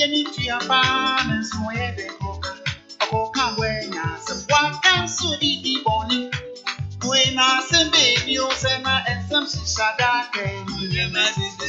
any tia ban, so every cook. Oh, come when I some one can so be bonny. When I send baby, you send my and some shada came. You must be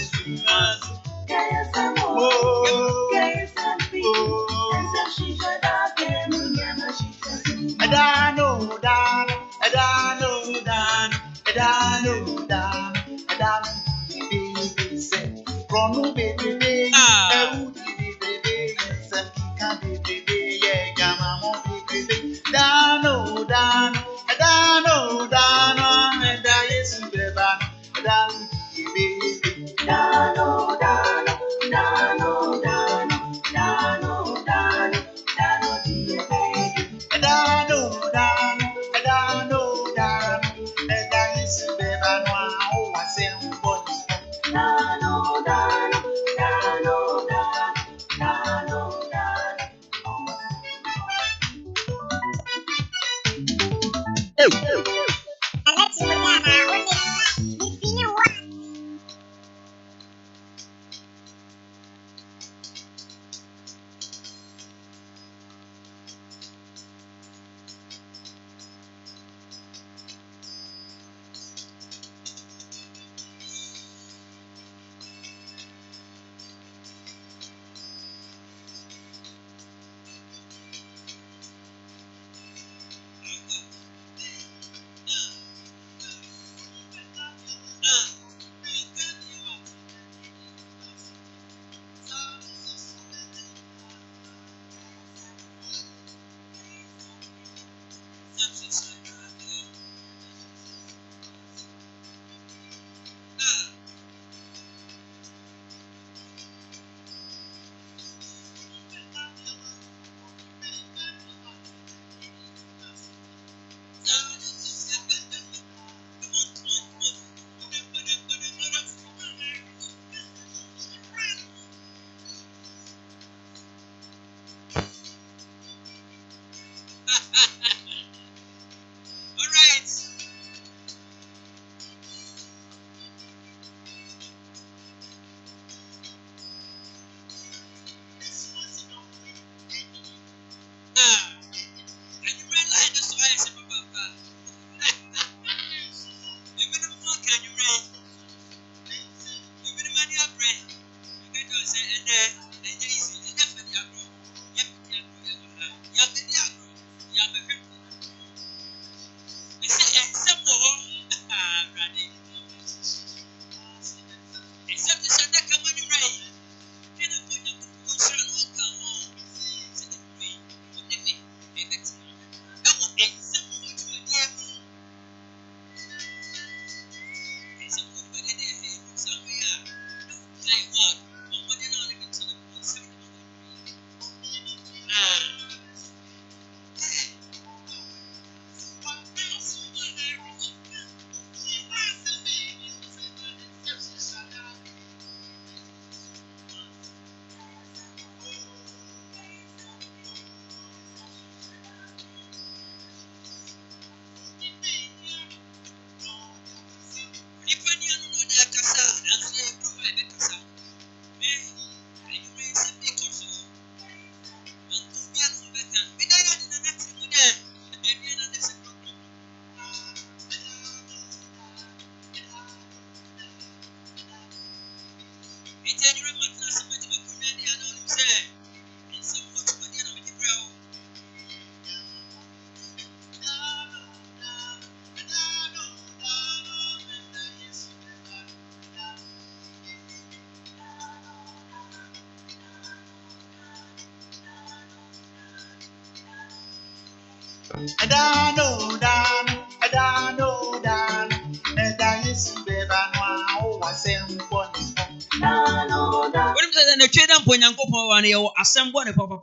the trader Ponyanko one year, assemble and papa.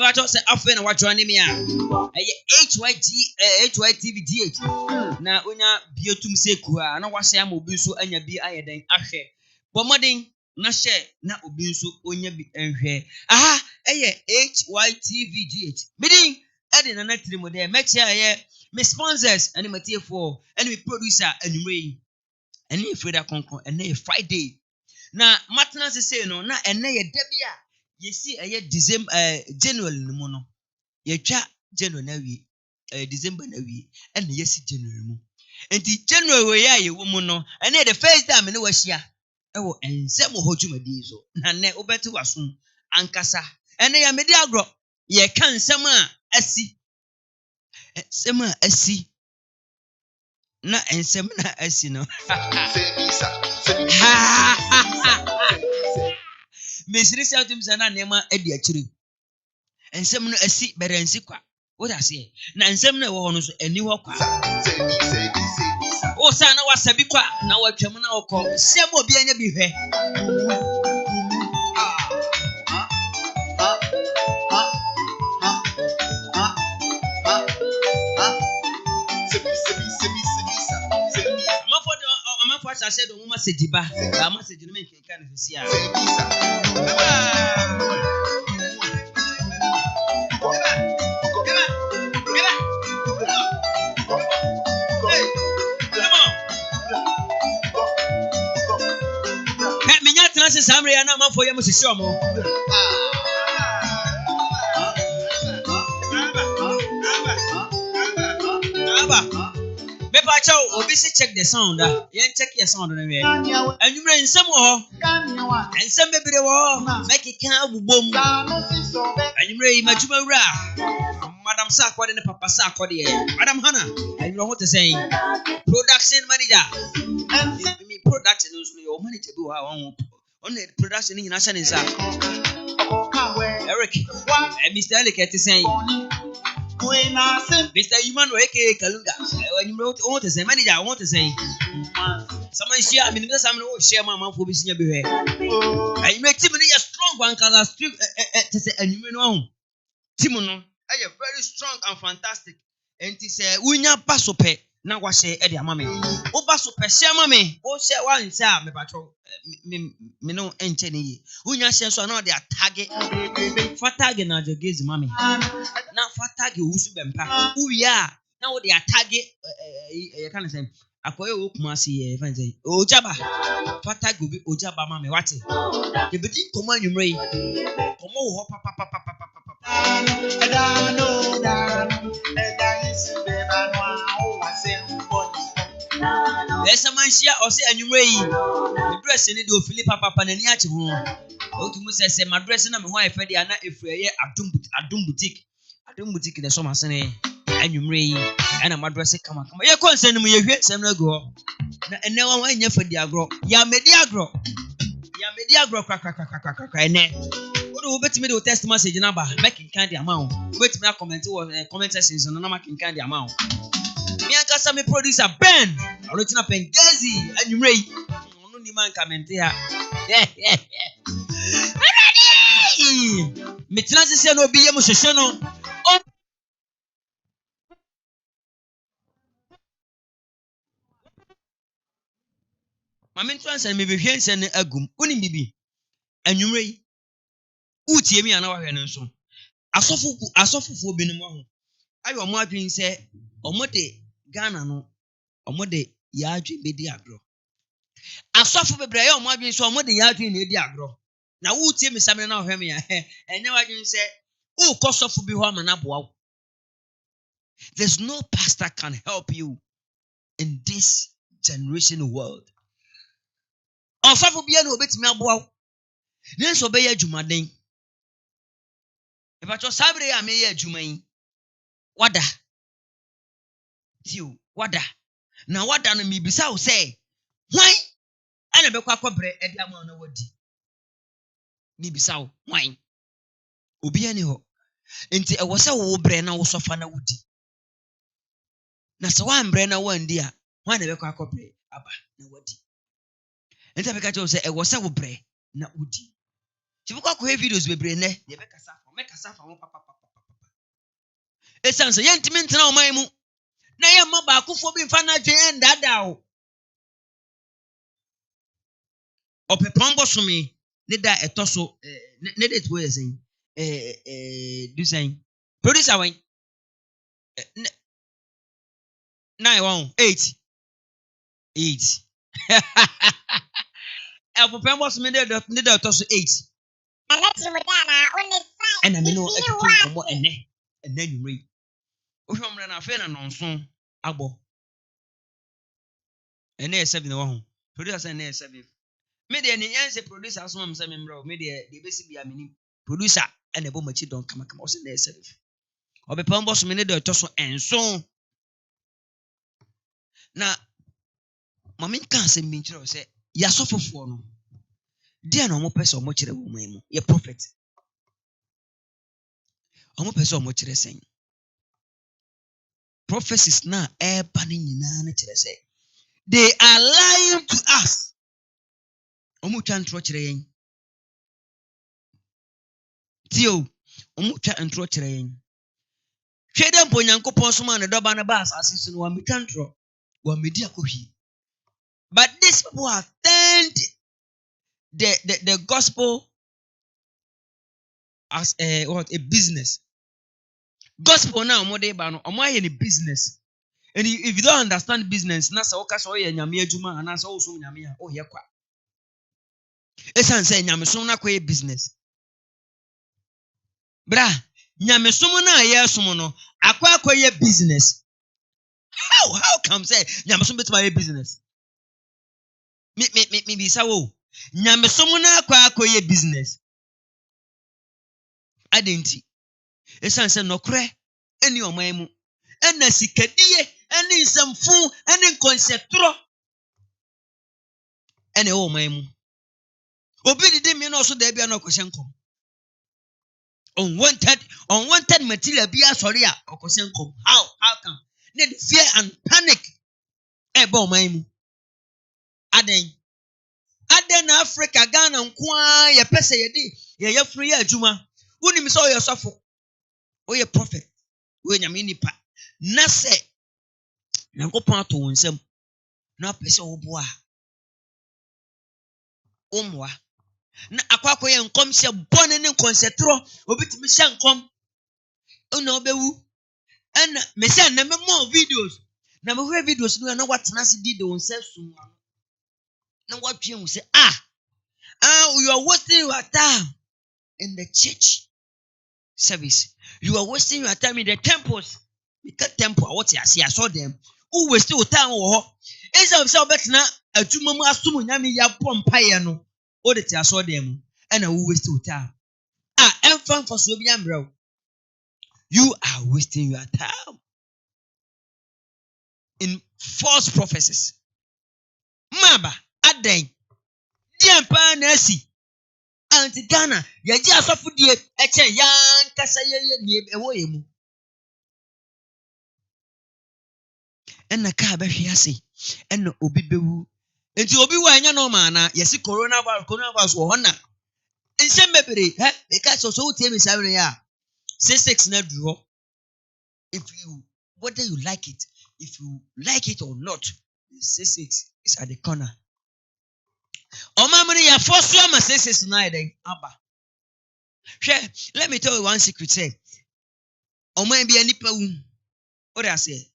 I just say, I feel what joining me. HYTVDH. Now, when you beautum sekua, and I was saying, Mobusu and your be I then Ashe. Bomading, Nashe, na Obusu, Onya be and aha, HYTVDH. Bidding, adding a net Trimude, make sure me sponsors and material for any producer and rain. And if Freda Concord and Friday. Na matna se say no na ene ye debia yesi December January no mu no yetwa January na wi December na wi and yesi January mu enti January we ya yewo mu no and the first time ne wahia ewo ensem ho dwumadi so na ne obeti waso ankasa ene ya medi agro ye kan nsem a asi nsem a asi na ensem na asi no mesiri se atum sana nema edi akiri ensem no asi berensi kwa what I say na nsem na wo no so ani ho kwa o sa na wasabi kwa na watwam na okọ sem obi anya bi hwe I said, "Oh, mama said, Jiba, I must say, you make a kind of see." Me not answer summary, and I'm for you, Mrs. Shomo. Obviously check the sound. Check your sound on the and you bring some more and some baby make it count boom and you bring Majuma Madam Sakwa and Papa Sakwa, Madam Hannah, and you know what to say. Production manager, me production is your money to do our own on the production in National is Eric and Mr. Elliott is saying. Mr. Human Wake Kalunga. When you wrote all to say manager, I want to say someone share. I mean, because I'm not share my mouth for being your behavior. I make Timothy a strong one because I strict to say, and you know, Timono, I am very strong and fantastic. And he said, Unya Basope, now what say Eddie Mammy. Oh, Basope, share mammy, oh, share one, sir, me patrol, me no enchany. Unya says, so now they are target for tagging as your gaze, mammy. Now for tag you who we are now they are target you can say akoye okumasi fan say ojaba for tag go be ojaba mama what the bit command you mray come ho papa there's a man here or say you mray the dress in the Philip papa na ni achi ho o tumu say my dress na me ho efe dia na efreye adum boutique Adum boutique the summer sene anwumre and my dress kama ye concern mu ye hwe sem na go na ene wa anya fa di agro ya medi agro kra ene wo betimi de text message na ba make kan di amount wo betimi comment wo comment section no na make kan di amount me anka me producer Ben original Pengazi anwumre no ni man comment ya me tena se no obi ye mu hwehwe no Mama trans and maybe here send agum uni bibi anwumre yi utie mi ana wahwe no so asofofo bi no ho ayo omo adwen se omo de Ghana no omo de ya adwen be di agro asofo bebre ayo omo adwen se omo de ya adwen na di agro na utie mi samre na wahwe mi ya enye wadwen se ukosofo bi ho amana boa there's no pastor can help you in this generation world. Osafo bia na obetimi aboa nenso be ya adwumaden e ba cho sabre ya me ya adwuman wada tio wada na wada no mibisa wo say hwan ana be kwa kobre e dia ma na wadi mibisa wo hwan obi ani ho enti e wo se wo bre na wo sofa na wudi na se wa mbre na wandi a hwan na be kwa kobre aba na wadi enti abeka cho say e wo se wo bre na wudi Chibukwa ko videos bebre ne ye be kasa fa mo papa esanse ye ntimi ntena oman mu na ye mma ba akufo bi mfa na dwen ndada o opepon bosome ne da etoso ne det wo yesen do saying producer wen 918 opepon bosome ne da etoso 8 And I mean, no, more and then you read. If I'm running a fan and on soon, abo. And there's 7 1. Producer and there's 7. Maybe any answer producer, some bro, maybe the basically I mean producer and a bomb don't come across in their 7. Or be pombos minute or toss and so. Now, Mammy can't say me to say, Yasofa for no. Dear no more person much the woman, your prophet. I'm a person much the same. Prophecies now air panning in an say. They are lying to us. Omuchan trochering. Tio, Omucha and trochering. Shadam Ponyanko Ponsuman and Dobana Bass assistant one mitantro, one media cohi. But these people have turned the gospel as a business. Gospel now more day bano or my any business. And if you don't understand business, nasa okaso ye nyame adwuma anasa wo so nyame a oh ye kwa. Esan say nyame so na kwa business. Bra, nyame so na ye so no akwa ye business. How come say nyame so betima ye business? Me be sawo. Nyame so na akwa ye business. Adenti. Esan say nokre eni oman mu. Ena sikadie eni nsamfu eni konseptro eni oman mu. Obi didi me no so da bia no kwhyenkom. Unwanted material bia sorry a okwhyenkom. How come? Need fear and panic ebe oman mu. Aden Africa Ghana nkwa ye pese ye di ye free adwuma. Woni mi so ye sofo. O ye prophet. We nyame nipa. Na se Nyankopon ato wonsam. Na pese wo boa. Omwa. Na akwakọ ye nkom se bone ne konsetro obitimi se nkom una obewu ana me se na me more videos na me hwe videos no na watena se di de wonse sum na watwe hu se you are wasting your time in the church service. You are wasting your time in the temples. Because temple what you see I saw them who waste your time wo ho esa se obetena adwuma mu asum nyame ya pompa ye no o de ti aso them and who waste your time. Enfant for so bien bro. You are wasting your time in false prophecies. Maba aden diampa na asi anti Ghana ye ji asofu die eche yan kasa ye ni ewo ye mu. Enna ka ba hwe ase enna obi bewu enti obi wa anya no ma na yesi coronavirus wo hona nsem mebere because so tie me sabre ya 66 na duro. Whether you like it or not, 66 is at the corner. Omamani ya force you ma 66 na then aba. Let me tell you one secret say. Oman bia nipa wu. What I say?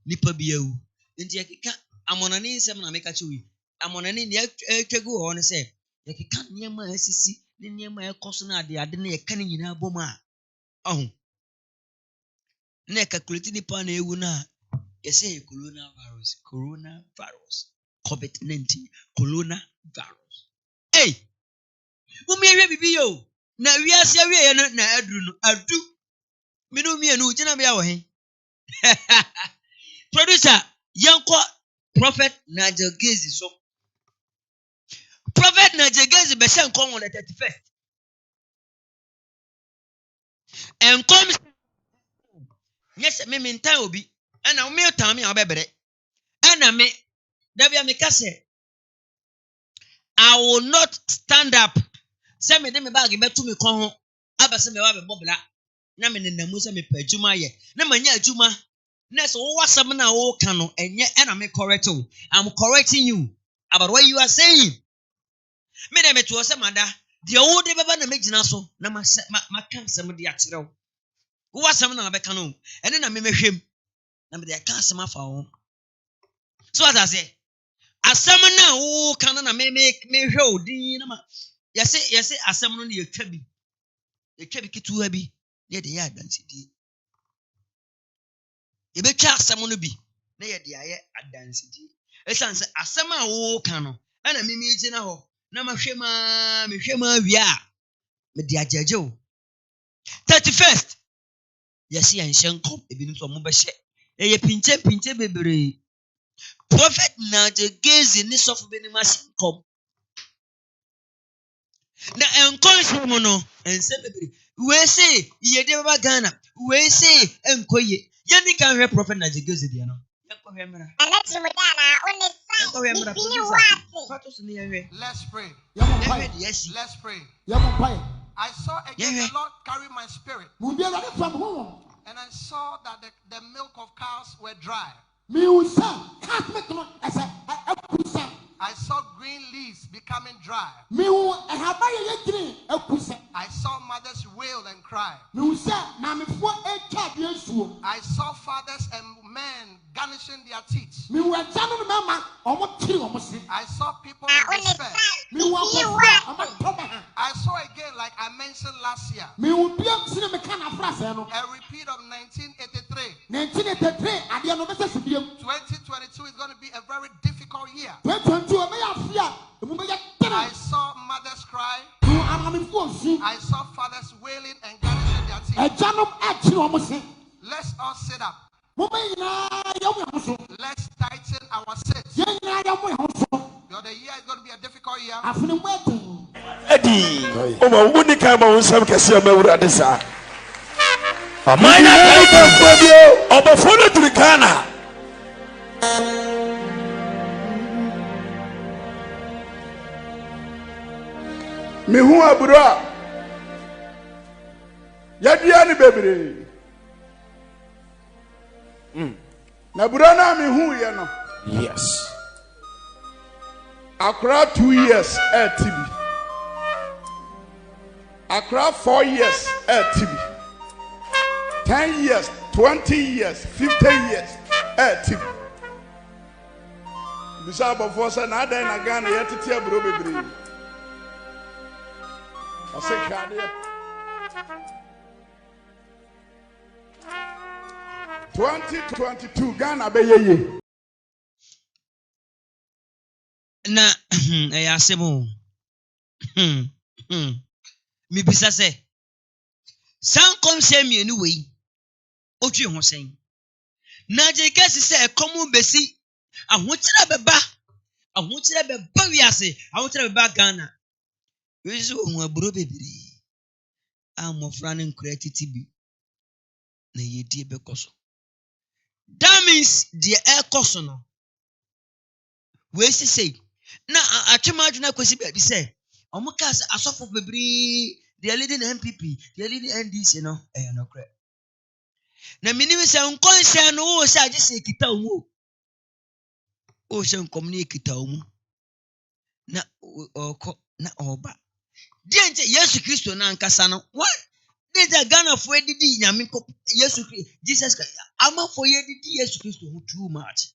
Nipa bia wu. Nti yakeka amonani nsem na meka chewi. Amonani ne etwegu ho ne say yakeka niema asisi ne niema ekoso na ade ne yeka ne nyina boma. Ne calculate nipa na ewu na say coronavirus, COVID-19, coronavirus. Hey, umi ewe bibi yo. Na wiase awie na adru no adu. Minu mienu gina bia wo he. Producer, yanko prophet Hytvgh so. Prophet Hytvgh be shen kon on the 31st. And comes yes, me mintan obi. And na me time me obebere. And na me Davia Mikase, I will not stand up. Say me de me bag betu me kon ho. Abase me wa be bobla. Na me nenamu se me pa adwuma ye. Na manya adwuma. Na so wo wasam na wo ka no enye na me correct you. I'm correcting you about what you are saying. Me de me to se mada. De wo de beba na me gina so na ma kan se me de akire wo. Wo wasam na be ka no. Ene na me mehwem. Na me de ka se ma fa wo. So as I say, asam na wo kan na me hwe odin na ma Yɛse asɛm no ne yɛtwa bi ketewa bi ne yɛde yɛ adansedie. Yɛbɛtwa asɛm no bi na yɛde ayɛ adansedie. Ɛsiane sɛ asɛm a woka no ɛna mimi gyina hɔ na mehwɛ ma wie a mede agyagye wo. 31st yɛse yɛnhyɛ nkɔm ebinom nso ɔmo bɛhyɛ. Ɛyɛ pinche bebree. Prophet Hytvgh ne sɔfo bi ne ma hyɛ nkɔm. Na nkɔnhyɛ mu no nsɛm bebree. Wei se yɛde baba Ghana. Wei se nkɔye. Yɛni kan hwɛ Prophet Hytvgh deɛ no. Yɛnkɔhwɛ mmra. Let's pray. Let's pray. I saw again the Lord carry my spirit. And I saw that the milk of cows were dry. I saw green leaves becoming dry. I saw mothers wail and cry. I saw fathers and men garnishing their teeth. I saw people in despair. I saw again, like I mentioned last year, a repeat of 1983. 2022 is going to be a very difficult year. I saw mothers cry. I saw fathers wailing and garnishing their teeth. Let's all sit up. Let's tighten our seats. The year is going to be a difficult year. Eddie, unika ma unsam kesi amewura desa. Amana obofolo turikana. Mihu abura. Yadua ni bebre. Na bura na mihu ye no. Yes. Akra 2 years TV. Akra 4 years TV. 10 years, 20 years, 50 years TV. Bisa before say na dan na Ghana yetete aburo bebre. Ase hwade 2022 Ghana be yeye. Na asemo. Mi bisa se. San kom se mienu wei. Otwe ho sen. Na je kesi se ekomu besi. Ahokyere beba wiase. Ahokyere beba Ghana. Wezi ohun aburo bebiri. Amofra ne nkura titibi. Na yedie bekoso. That means the air koso no. We say na atwemadwena kwesi be say omuka asofo bebiri they are leading MPP they are leading NDC no no kra na minim se nkonhye no wo se age se kita omu o se nkomni kita omu na oko na oba die nje Yesu Kristo na nkasa no what did Ghana for didi nyame ko Yesu Kristo Jesus Christ ama for ye didi Yesu Kristo who too much.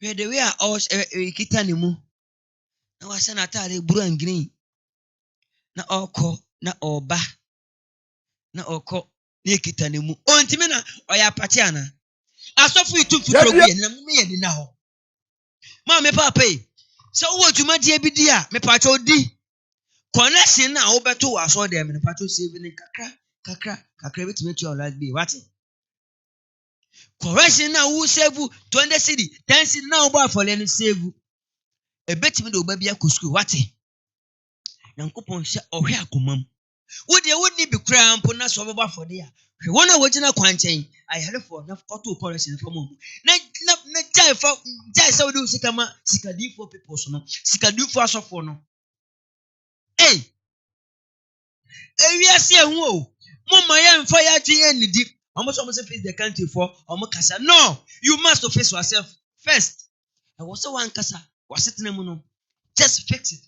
Where the way all kitanimu. Na wasa na tare blue and green. Na oko na oba. Na oko ni kitanimu. O ntime na oya pati ana. Asofu itu futuro bi na mu ye di na ho. Ma me papa yi. So wo dwuma die bi di a me pacho di. Connection na wo beto waso dem me pacho save ni kakra betime to last day. What? Correction na who save 20 cedi 10 cedi na oba for len save e betimi de oba bia ko school wate yankopon hye ohwe akomam wo de wo ni bi kra ampo na so oba for there hwe wona wogina kwanchen I had for na auto correction for mom na jai say we do sikama sikadi for people so no sikadi for asofo no wi ase ehun o mo maye mfa ya twe enidi almost face the country for kasa. No, you must face yourself first. I was so one kasa was sitting no. Just fix it.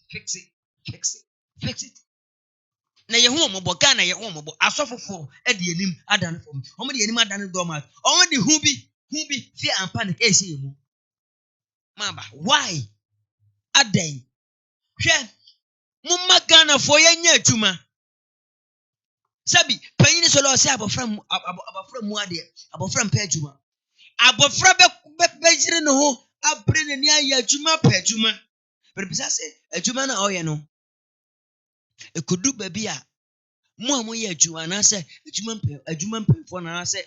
Na ye hu mo boga na ye hu mo bo asofofo e de anim adan for me. Omo de anim adan do mat. Omo de hu bi fear and panic e say mu. Maba, why? aden. Hwɛ, mumma Ghana for yenya adwuma. Sabi, panyin so lo say abofra mu ade, abofra mpa adwuma. Abofra be jire no ho, abre ne ni aye adwuma pa adwuma. But bisa say adwuma na oye no. Ekodu baby a mo amoye adwuma na say adwuma mpemfo na say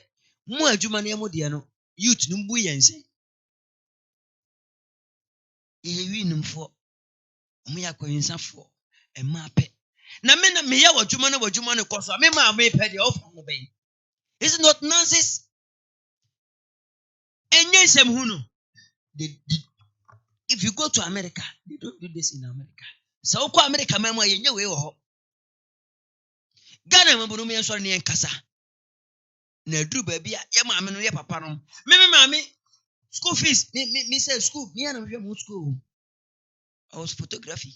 mo adwuma na emo de no youth no mbu yense. Ye numfo omo yakoyinsafo ema pe na me ye wadwuma no koso me ma me pe de ofa no ben. It's not nonsense. Enye Nsem hu no. If you go to America, they don't do this in America. So ko America ma mo yenye we wo ho. Ghana ma bonu me so ne enkasa. Na duru ba bia ye ma me no ye papa no. Me school fees me say school me na me hwe school. I was photography.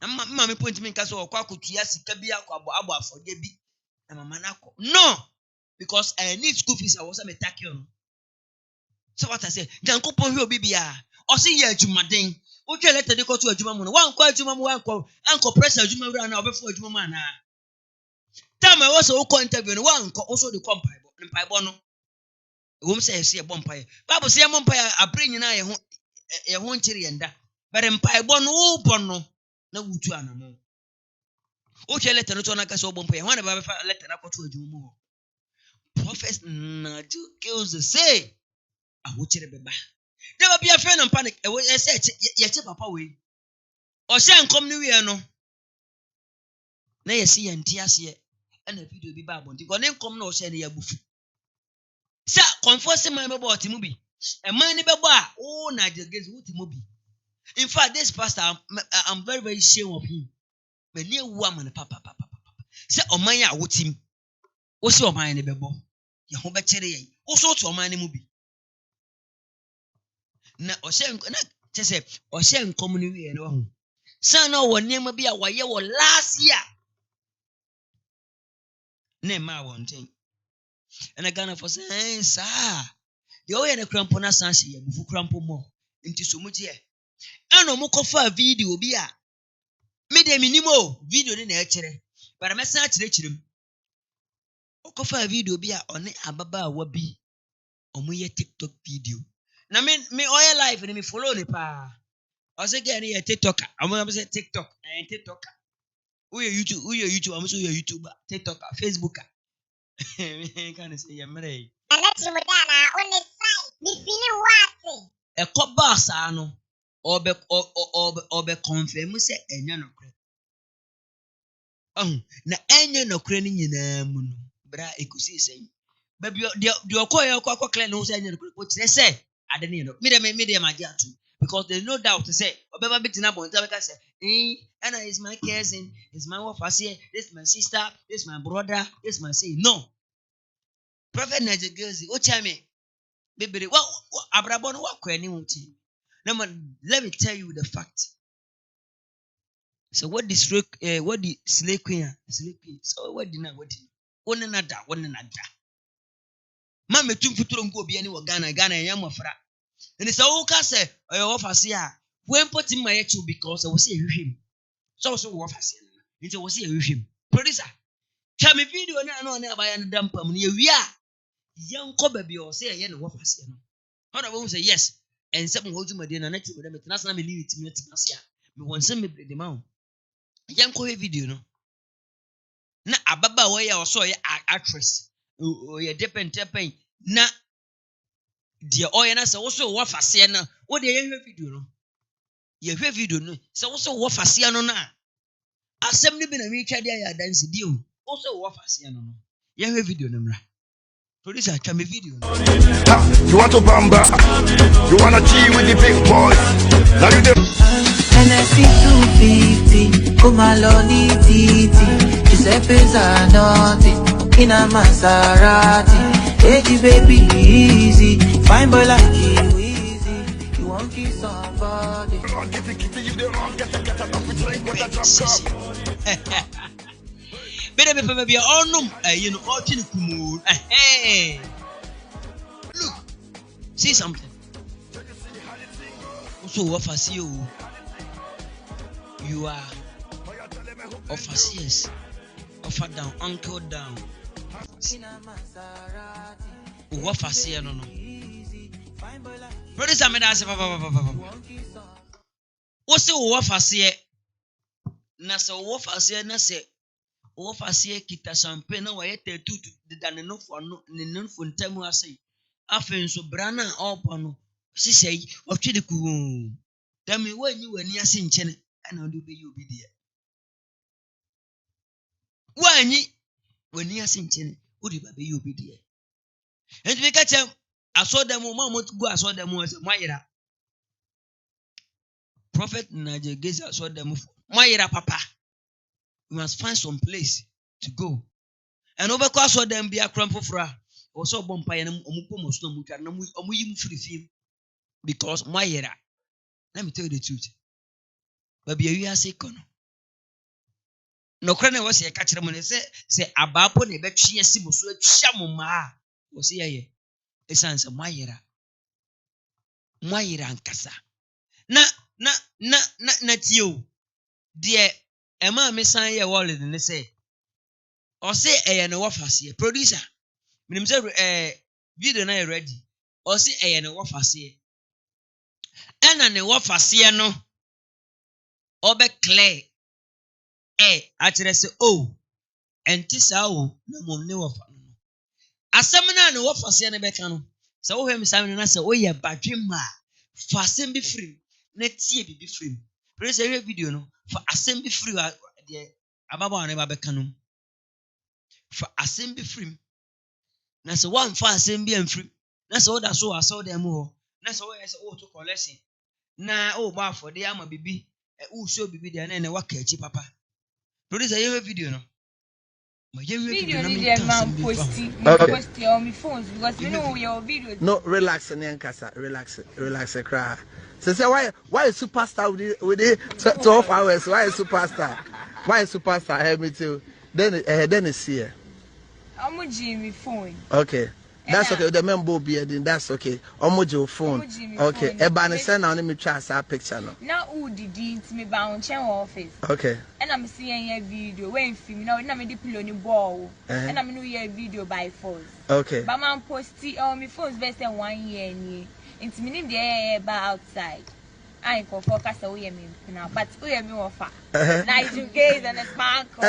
Na mama me point me nkasa okwa akotua sika bia abo afode bi. Na mama na ko. No, because I need school fees. I was a metaki on. So what I say, Jankopon hwe obi bia. O se ye adwumaden. O twa letter de ko to adwuma mu no. Wan kwa adwuma mu wan ko press adwuma wura na obefo adwuma mu ana. Time I was o interview no wan ko so de kompaibo no. Wom say ye bompai. Bible say bompai abre nyina ye ho nchiri yenda. But mpaibo no wo bono na wutu anamo. O twa letter no to na ka so bompai. Wan ba be letter na ko to adwuma mu. Prophets na do kills say awokyere beba. There will be a friend and panic. I said, yet papa we. Or shan come new year no. Na ye see and tears ye, and the video be bad one. Go name come no send ya buff. Sir, confess my about Timubi. A man never bar. Oh, Nigel gets what Timubi. In fact, this pastor, I'm very, very ashamed of him. But near woman, papa. Sir, on my out him. What's your mind, Bebo? Your home bacteria. Also to a man movie. Na oshen na chese oshen community no ho sana wo nema bia waye wo last year na ma won ten na Ghana for say sa de o ye na krampo na san hye bufu krampo mo nti so mu je eno mo kofa video bia me de minimo video ni na e kire bara me san kire o kofa video bia one ababa wa bi omo ye TikTok video. Na me oil life ni me follow ni pa. O se get ni TikToker. Am say TikTok and TikToker. Who you YouTube, am so you YouTuber, TikToker, Facebooker. Can say ya mere. Ana Trimude na on the side. Ni fini what? E ko ba sa no. Obe confirm say enya no kre. Na enya no kre ni nyina mu no. Bra ekusi sen. Baby the okwa clear no say enya no kre. O tire say adene no me dem agiatu because there's no doubt to say obeba bitina bon tell me say and is my cousin, is my wife here, this my sister, this my brother, this my say no prophet Hytvgh o chame bebere wa abrabo no wa kwani wuti na let me tell you the fact. So what the slave queen so what did one another man metum futuro nko obi ani wo Ghana yam mofra and so wo ka say oyo ofase a when put in my echu because I was say hwehwem so wo ofase na nti wo say hwehwem producer twa me video na na abaya na dampam na yewi a yanko ba bi o say ye na wo ofase no how do we say yes and Nsem ho dwumade na nati me tena sana me ni timi tena se a me won Nsem me brede ma ho yanko we video no na ababa wo ya o so ye actress ye depend na dia oye na se wo so wo fase na wo de ye hwe video no se wo so wo fase no na asem ni bi na mi twa de ya dance di o wo so wo fase no ye hwe video no mra producer twa me video no. You want to bamba? You wanna G with the big boys? Now you the NSC 250, come along, Giuseppe Zanotti, in a Maserati. Hey, baby, easy. Fine boy like you, easy. You won't kiss somebody. Baby, all no, you know, all chin kumu. Look, see something. So overseer, you are overseers, offer down, uncle down. Overseer no. Brother Sameda papa. What's the overseer? Na se overseer na se overseer kita champagne na wa yete tutu de no for no ne no for ntemu ase. Afen so brana opo no sisei otwe de ku dami wanyi wani ase nchene ana odo be yi obi de wanyi wani ase nchene odi ba be yi obi de enti be ka chem asodemu ma mo gu asodemu ase mayira prophet naje gezi asodemu mayira papa you must find some place to go and over course asodemu bia krampo fra also bompa ya omupo mosto mutwa na omuyi mfiri fim because mayira. Let me tell you the truth. But be you say kono. No krane was ye catch them say abapo ne betwe asi muso atwa moma. Was ye esanse mayira. Mayira nkasa. Na tio. Die ema me san ye wallet ne say. O say eye no wafase producer. Minim say video na ready. O say eye no wafase. Ena ne wafase no obe clear actually say enti sa o na mom ne wafa no asem na ne wafase ne beka no se wo hwem sa na se oye badwema fa asem bi free na tie bi free praise the video no fa asem bi free de ababa ne ba beka no fa asem bi free na se one fa asem bi free na se oda so aso dem ho na se wo yes to collection na ba for de ama bibi show bibi de na waka echi papa producer you video no video no dey man post on my phones because you know your video no relax and relax cry say why superstar with the 12 hours why superstar help me too then it's here I'm my phone okay. That's okay. The member be then that's okay. Omojo phone. Okay. Eba ne send na me twa sa picture no. Na who did it me ba on chen office. Okay. And I'm seeing a video when film now na me dey play on the ball. And I'm no hear video by force. Okay. But man post it on my phone best 1 year ni. It's me need the ba outside. I can focus away me now. But we me offer. Na Hytvgh and a sparkle.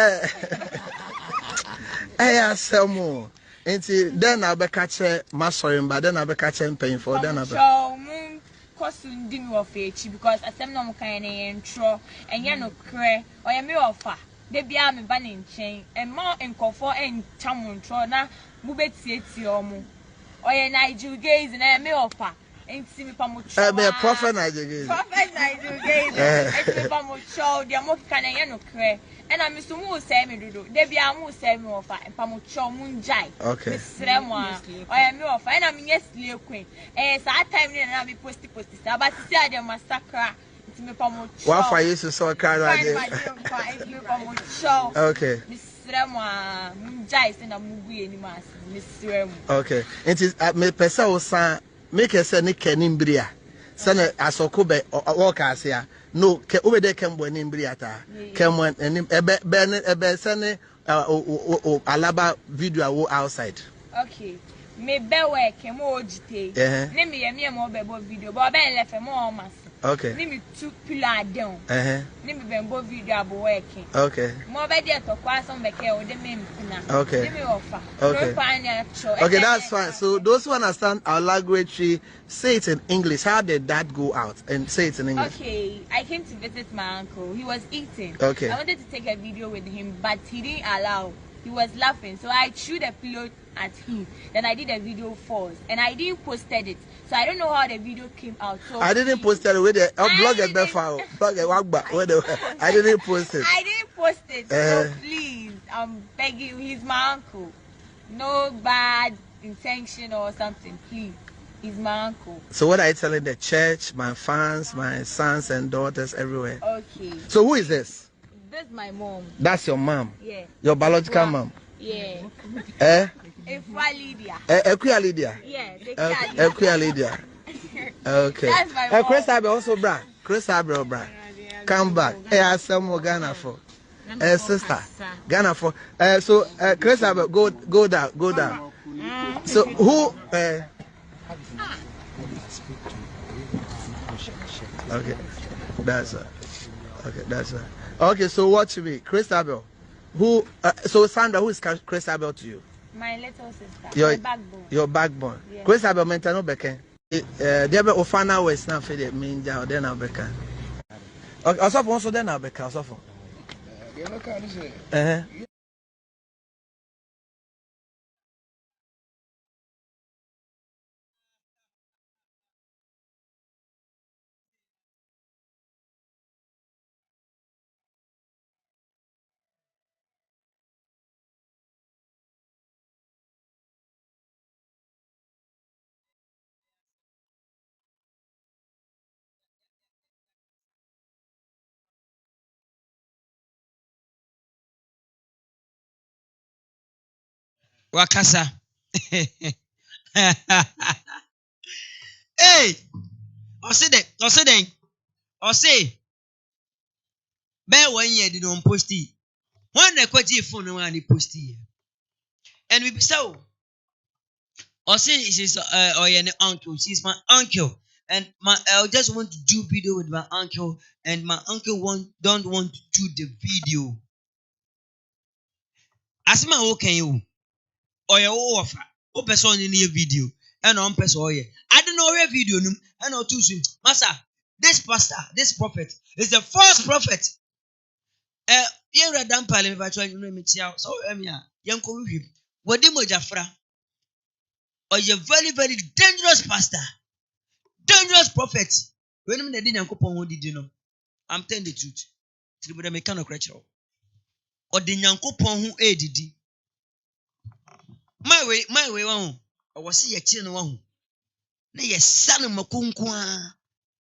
Asemo. Enti then I be catch my sorry but then I be catch pain for then I be so cause ndi me of echi because asem no kan na intro enye no kre oya me offer de bia me ba ne nchen e ma nkofo encham intro na mu betieti omo oya na Hytvgh na me offer enti me pa mo cho be prophet na Hytvgh enti me pa mo cho de mo kan na enye no kre and I'm so more say me do. They be amu say me offer and pamucho munjai. Okay. Sremwa. I am me offer and I'm yes slave queen. So at time na be posti. But see the massacre. It's me pamucho. What for you so cry right pamucho. Okay. Sremwa munjai say na mugu eni mas. Sremwa. Okay. It is me pesa o san make say ne kenim bria. Sana asokobe work as here. No, ke obede kembo nimbriata. Kembo ebe sene alaba video wo outside. Okay. Me be work mo ojite. Ne me ye mo bebo video, but be lefe mo omas. Okay. Ne me two pillar down. Ne me bembo video abo working. Okay. Mo be there to kwa some be ke o de me mpina. Okay. Ne me offer. Okay. Okay, that's fine. So those who understand our language, say it in English. How did that go out? And say it in English. Okay, I came to visit my uncle. He was eating. Okay. I wanted to take a video with him, but he didn't allow. He was laughing, so I threw the pillow at him. Then I did a video first, and I didn't posted it. So I don't know how the video came out. So I didn't post it with the blog at the file. I didn't post it. I didn't post it. So please, I'm begging you. He's my uncle. No bad intention or something, please. He's my uncle. So what are you telling the church, my fans, my sons and daughters everywhere? Okay. So who is this? This is my mom. That's your mom? Yeah. Your biological mom? Yeah. Efwa Lydia. Ekuya Lydia? Yeah. Ekuya Lydia. Okay. That's my Chris Abel also bra. Chris Abel bra. Come back. Hey, I some more Ghana for. Sister. Ghana for. So Chris Abel, go down. So who? Okay, that's okay. That's okay. So watch me, Chris Abel. Who? So Sandra, who is Chris Abel to you? My little sister. My backbone. Your backbone. Yes. Chris Abel mental no beken. There be ofana west now for the main down then I'll beken. Okay, also then I'll beken also. Wakasa. Hey, I say, bear 1 year did on posty. One that quite phone one he posty. And we so I say she's an uncle. She's my uncle. And I just want to do video with my uncle, and my uncle don't want to do the video. As my okay you or your offer, o person in your video, and on person or I don't know where video and or too soon. Master, this pastor, this prophet is the first prophet. You read down pale if I try to make it so young with what did Mojafra or you're very, very dangerous pastor, dangerous prophet. When they didn't coupon, what did you know? I'm telling the truth. Trimude mechanic creature. Or the Yankopon who aided. My way, one. I was see a chin one. Nay, a son of Makunkwa.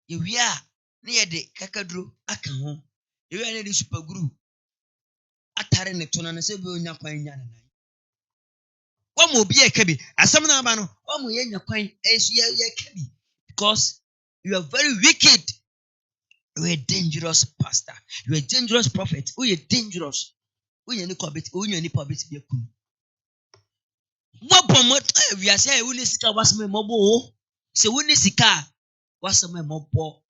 You are near the Kakadru, Akan. You are the super group. Ataren the ton and a sable in your pine. One will be a cabby. As some Nabano, one will in your pine as ye cabby. Because you are very wicked. You are a dangerous pastor. You are a dangerous prophet. You are dangerous. We are public. We are public. What promote? We are saying we need sika was me mobo. So we need sika was me mobo.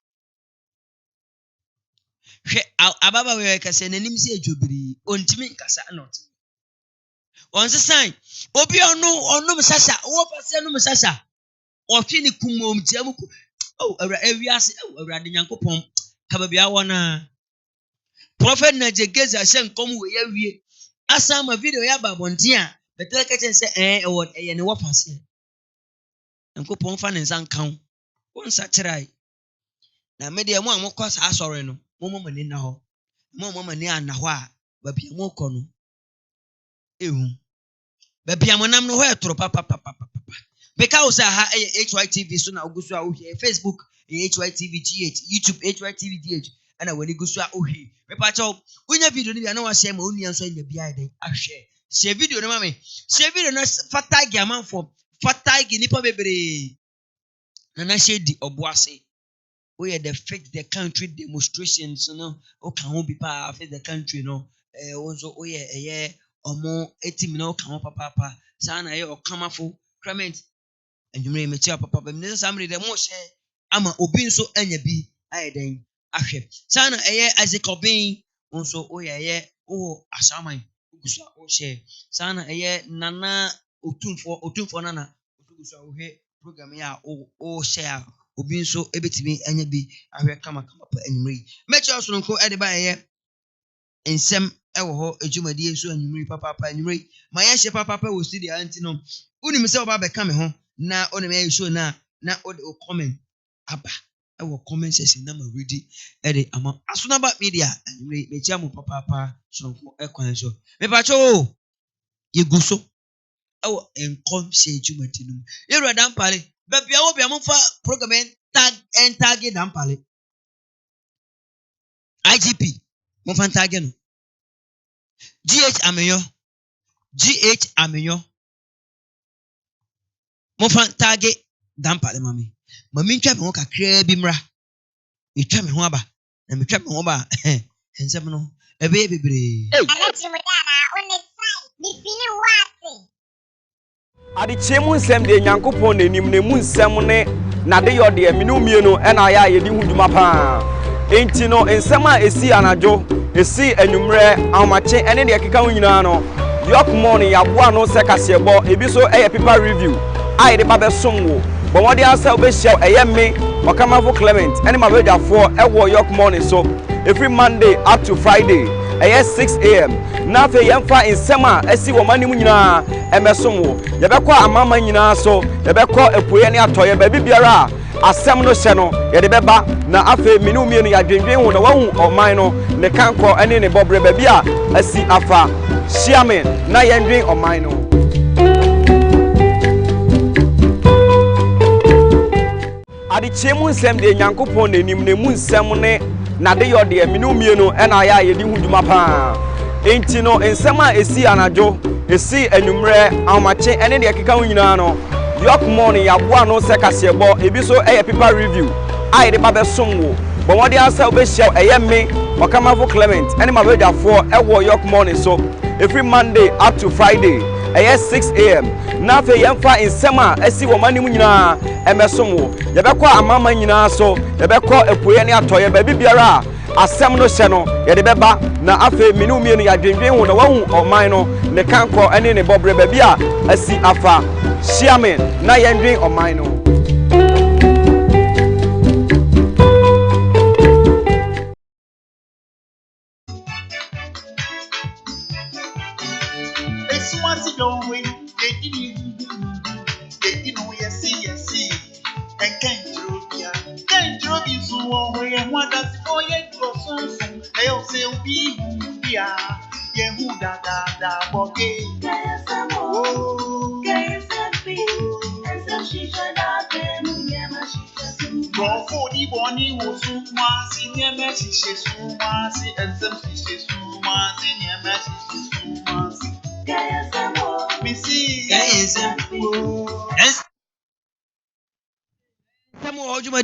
Ababa we can say n'anim say adwobiri ontimi nkasa not. On the sign obi ono mesasa wo pase no mesasa otwe ni kumom tiamuku. Oh ewiase awurade nyankopon kaba bia wona prophet na jegeza hye nkom we yawie asama video ya babonte a betel ka chen say ne wo pase nyankopon fa ne nsan kan won sa kirai na me de mo amokwa sa asore no mo mani na ho mo mani ana ho a ba bia mo kɔ no ehu ba bia mo nam no ho etoro papa because ha Hytvgh so na ogusu a ohie Facebook Hytvgh YouTube Hytvgh ana wani gusu a ohie me pa chaw unya video ni bia na wa share ma onua so nya bia den ahwe share video no mame share video na fatag amanfo fatag nipa bebre na share di oboase we the fake the country demonstrations no o kan ho bi pa fake the country no also we omo etim no kan ho papa sana o kamafo Clement and you may mature papa but somebody the mo share ama obi nso anya bi ayeden ahwe sana Isaac Obin nso o asaman gusa o share sana nana otumfo nana gusa o he program ya o share obi nso ebetimi anya bi ahwe kama pa anwumri mecha so nko ede ba nsem ewo ho adwumadi nso anwumri papa anwumri ma ya hye papa wo studio anti no unim se oba be ka me ho na onim ya show na o comment aba ewo comment section na ma ready ede ama asonaba media anwumri mecha mo papa so nko ekwan so me pa cho yeguso ewo enkom se adwumadi no yero dan pare babia wo bia mo fa program tag dan pare IGP mo fa tag no GH Amenyo mo fa tag dan pare mami Mami twa me ho kakra bi mra. Etwa me ho aba. Na me twa me ho ba. Nsem no. Ebe bebre. Trimude on the side. The feeling what? Ade chemu nsem de Nyankopon nanim ne mu nsem ne nade yode minu mienu na ya yedi huduma pa. Enti no nsem a esi anajo, esi anumre ahomache ene de keka nyina no. Yok morning ya boa no se kasebo ebi so eye paper review. Ai de ba be somwo. But what they answer be share me Okamafo Clement ene ma weja for ewo Yok morning so every Monday up to Friday. 6 a.m. Na fe yemfa nsem a esi wo manim nyina emesom wo ye be kwa amama nyina so ye be kwa epuye ne atoye ba bibiara asem no hye no ye de beba na afe minu mienu ya dwendwen wo na wahu oman no ne kanko ene ne bobre ba bia asi afa shiamen na yendwen oman no ade chemu nsem de Nyankopon nanim ne mu nsem ne nade yode minu mienu na ya yedi huduma pa. Enti no nsem a esi anajo, esi anumre ahomache ene de keka nyina no. Yok morning ya boa no se kasebo ebi so eye paper review. Ai de ba be somwo. But what they answer be share me Okamafo Clement ene ma weja for ewo Yok morning so every Monday up to Friday. 6 a.m. Na fe yemfa nsem a esi wo manim nyina emesom wo ye be kwa amama nyina so ye be kwa epuye ne atoye ba bibiara asem no hye no ye de beba na afe minu mienu ya dwendwen wo na wahu oman no ne kanko ene ne bobre ba bia asi afa shiamen na yendwen oman no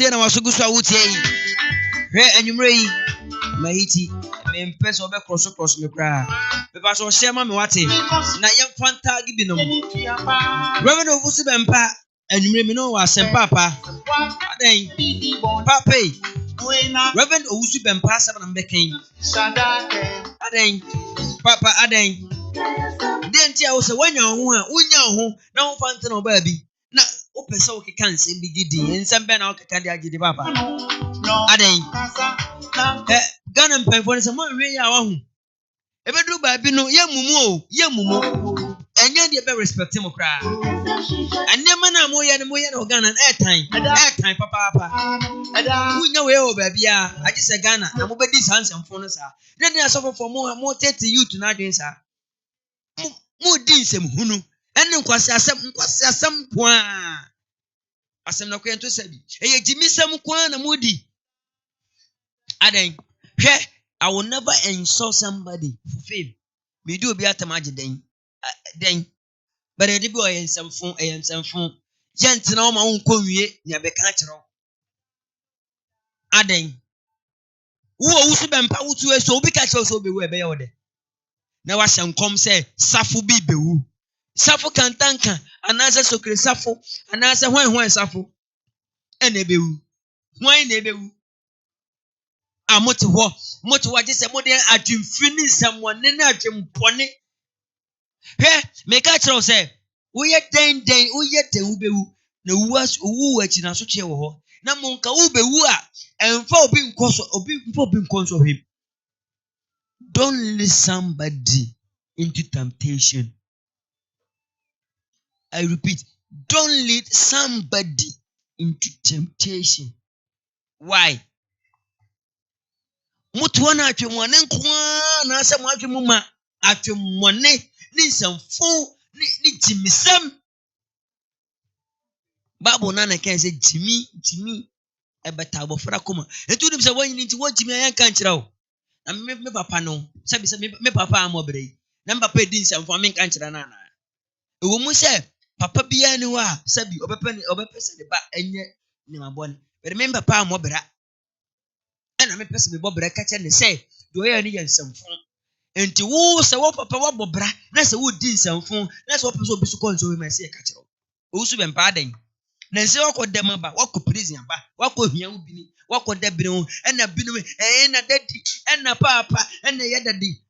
na wasugusu awuti yi hwe anwumre yi mahiti me mpese obe cross me kra me ba so shema me wate na ye fanta gibi no reverend ovusu bempa anwumre me no wa sempa pa aden papa reverend ovusu bempa sebe na mbeken aden papa aden den ti a wo se wanya ho a unya ho na wo fanta no ba bi na o pese o keka nsem bi gidi nsem be na o keka dia gidi papa aden Ghana mpefo ne se mo hwe ya wa hu ebedu ba bi no ye mumu enya de be respect mo kra anema na mo ye no Ghana airtime papa unya we o ba bia agi se Ghana na mo be di sansem no sa de asofo for mo 30 youth na adwen sa mo di nsem hunu ene nkwase asem kwa asem na kwento sabi eye jimisem kwa na modi aden hwe I will never insult somebody for fame me do obi atamaje den but e dey be ensem fun gentina o ma won konwie nya be ka kire aden wo wusu bempa wutu eso obi ka kire so obi we be ye wode na wa hyenkom se safu bi bewu safu kantanka anase sokre safu anase hwan safu ene bewu hwan na bewu amote ho moto waje se modern adwumfini samwone na adwumpone he me ka kire se wo ye den wo bewu na wu achi na so kye wo ho na monka wo bewu a emfa obi nkoso him. Don't lead somebody into temptation. I repeat, don't lead somebody into temptation. Why? Mutuana atwemone nkwa na asem atwemuma atwemone ni nsamfo ni jimisam Bible na kan say jimi ebeta abofra koma etu dim say wanyi nti wo jimi ayan kan kira o na me papa no sabi say me papa amobere na papa di nsamfo me kan kira na ewo mu say papa bia ni wa sabi obepe se de ba enye ne mabon remember pa mobra ana me pese me bobra ka che ne say do ye ne yensamfo enti wo se wo papa wo bobra na se wo di nsamfo na se wo pese obi su konso we ma se ka che wo su be mpa adan na nse wako dem ba wako prison ba wako hia ubini wako debire ho na binu na dadi na papa na ye dadi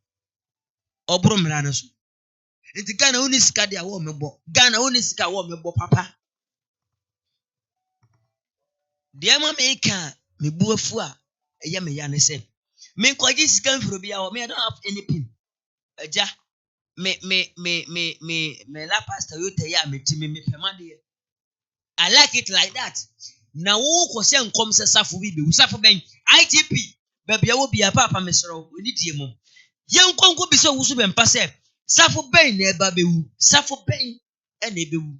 obro mra na so enti Ghana woni sika dia wo mebo Ghana woni sika wo mebo papa dia ma me ka me buafu a eye me ya ne se me kwaji sika mfuro bia wo me don't have anything aja me la pastor yote ya me timi me pema de I like it like that. Na wo kwose nkom se safo bi be usafo ben ITP babia wo bia papa mesoro oni die mo ye nkonko bi se wusu be mpa se safo ben na eba bewu safo ben na ebewu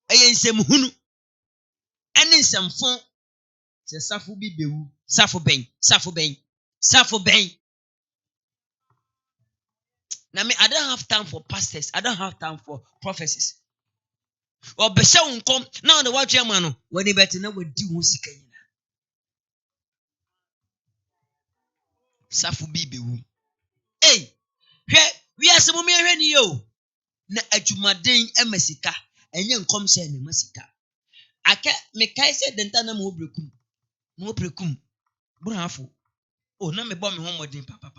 eye nsem hunu ene nsemfo se safo bi bewu safo ben na me I don't have time for pastors, I don't have time for prophecies. Or besha unkom now the watch man when he better know what do sika yina safu bibe wu hey we are some me hwe ni yo na adwumaden emasika enye nkom se ne masika aka me kai se denta na mo brekum brafo oh na me bo me ho modin papa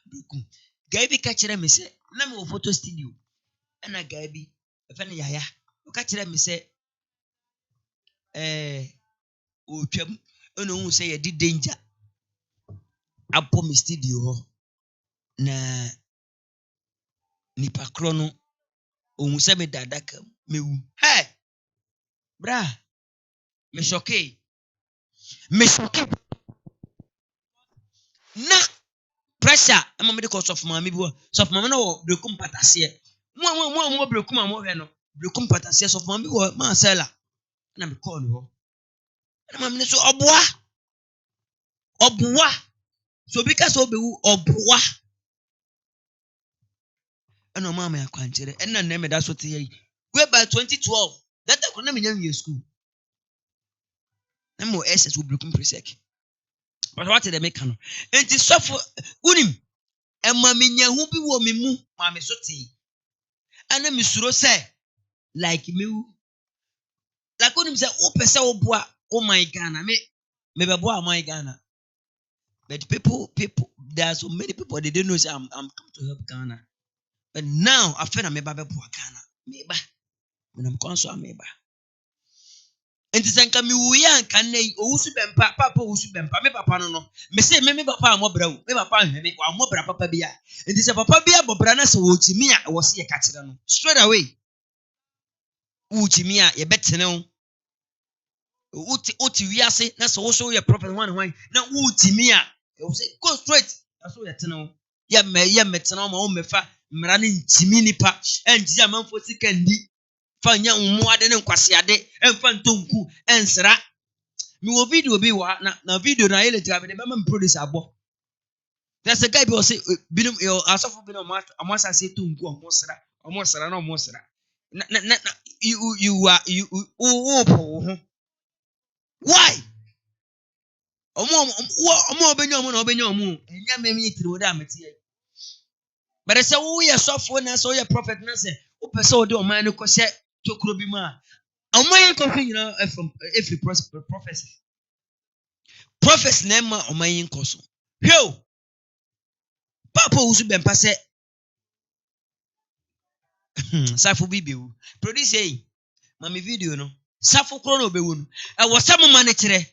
brekum gai bi ka kire me se na me wo photo studio na gai bi efa ne yaya o ka kire me se o twam ono hu se ye di danger apo me studio ho na nipa krono ohun se me dadaka mewu hey bra me shoke na pressure am me de cause of mama bi so mama no brekum patase mo brekum am hwe no brekum patase so mama bi wo ma sela na me call ho na mama ne so oboa so because obewu oboa eno mama ya kwanchere enna na me da so te yi go by 2012 that time na me nyam school na mo SS wo brekum presec but what they make no enti sofo unim emma me nyahu bi wo me mu ma me so te ana me suro say like me like unim say o pese wo boa oh my Ghana me be boa my Ghana but people there are so many people they don't know say I'm come to help Ghana but now I feel me ba boa Ghana me ba me am konso me ba enti sanka mi wuya nka nei owusu bempa papa owusu bempa me papa no me say me papa amobra wo me papa hweme wa amobra papa bia enti se papa bia bobra na se wotimi a wo se ye ka kire no straight away wotimi a ye betene wo uti wiase na se wo so ye prophet one na wotimi a wo say go straight na so ye tene wo ye metene ma wo mefa mra ne ntimi nipa enti amanfo sika ndi fanya umuade ne nkwasiade emfa ntonku ensra mi wo video bi wa na video na ile tiabe de bema produce abo there's a guy be say binum yo asofo binum amasa say tonku omosra na omosra na you why omo obenya omo enya memi Trimude amete but say wo ye sofo na so ye prophet na say wo pese wo de oman ne ko hye tokuro bi ma oman ko fin from every prophecy na ma oman ko so hwe papa wo su bempa se safo bi bewu produce yi mami video no safo kro no bewu no e wo sam ma ne kire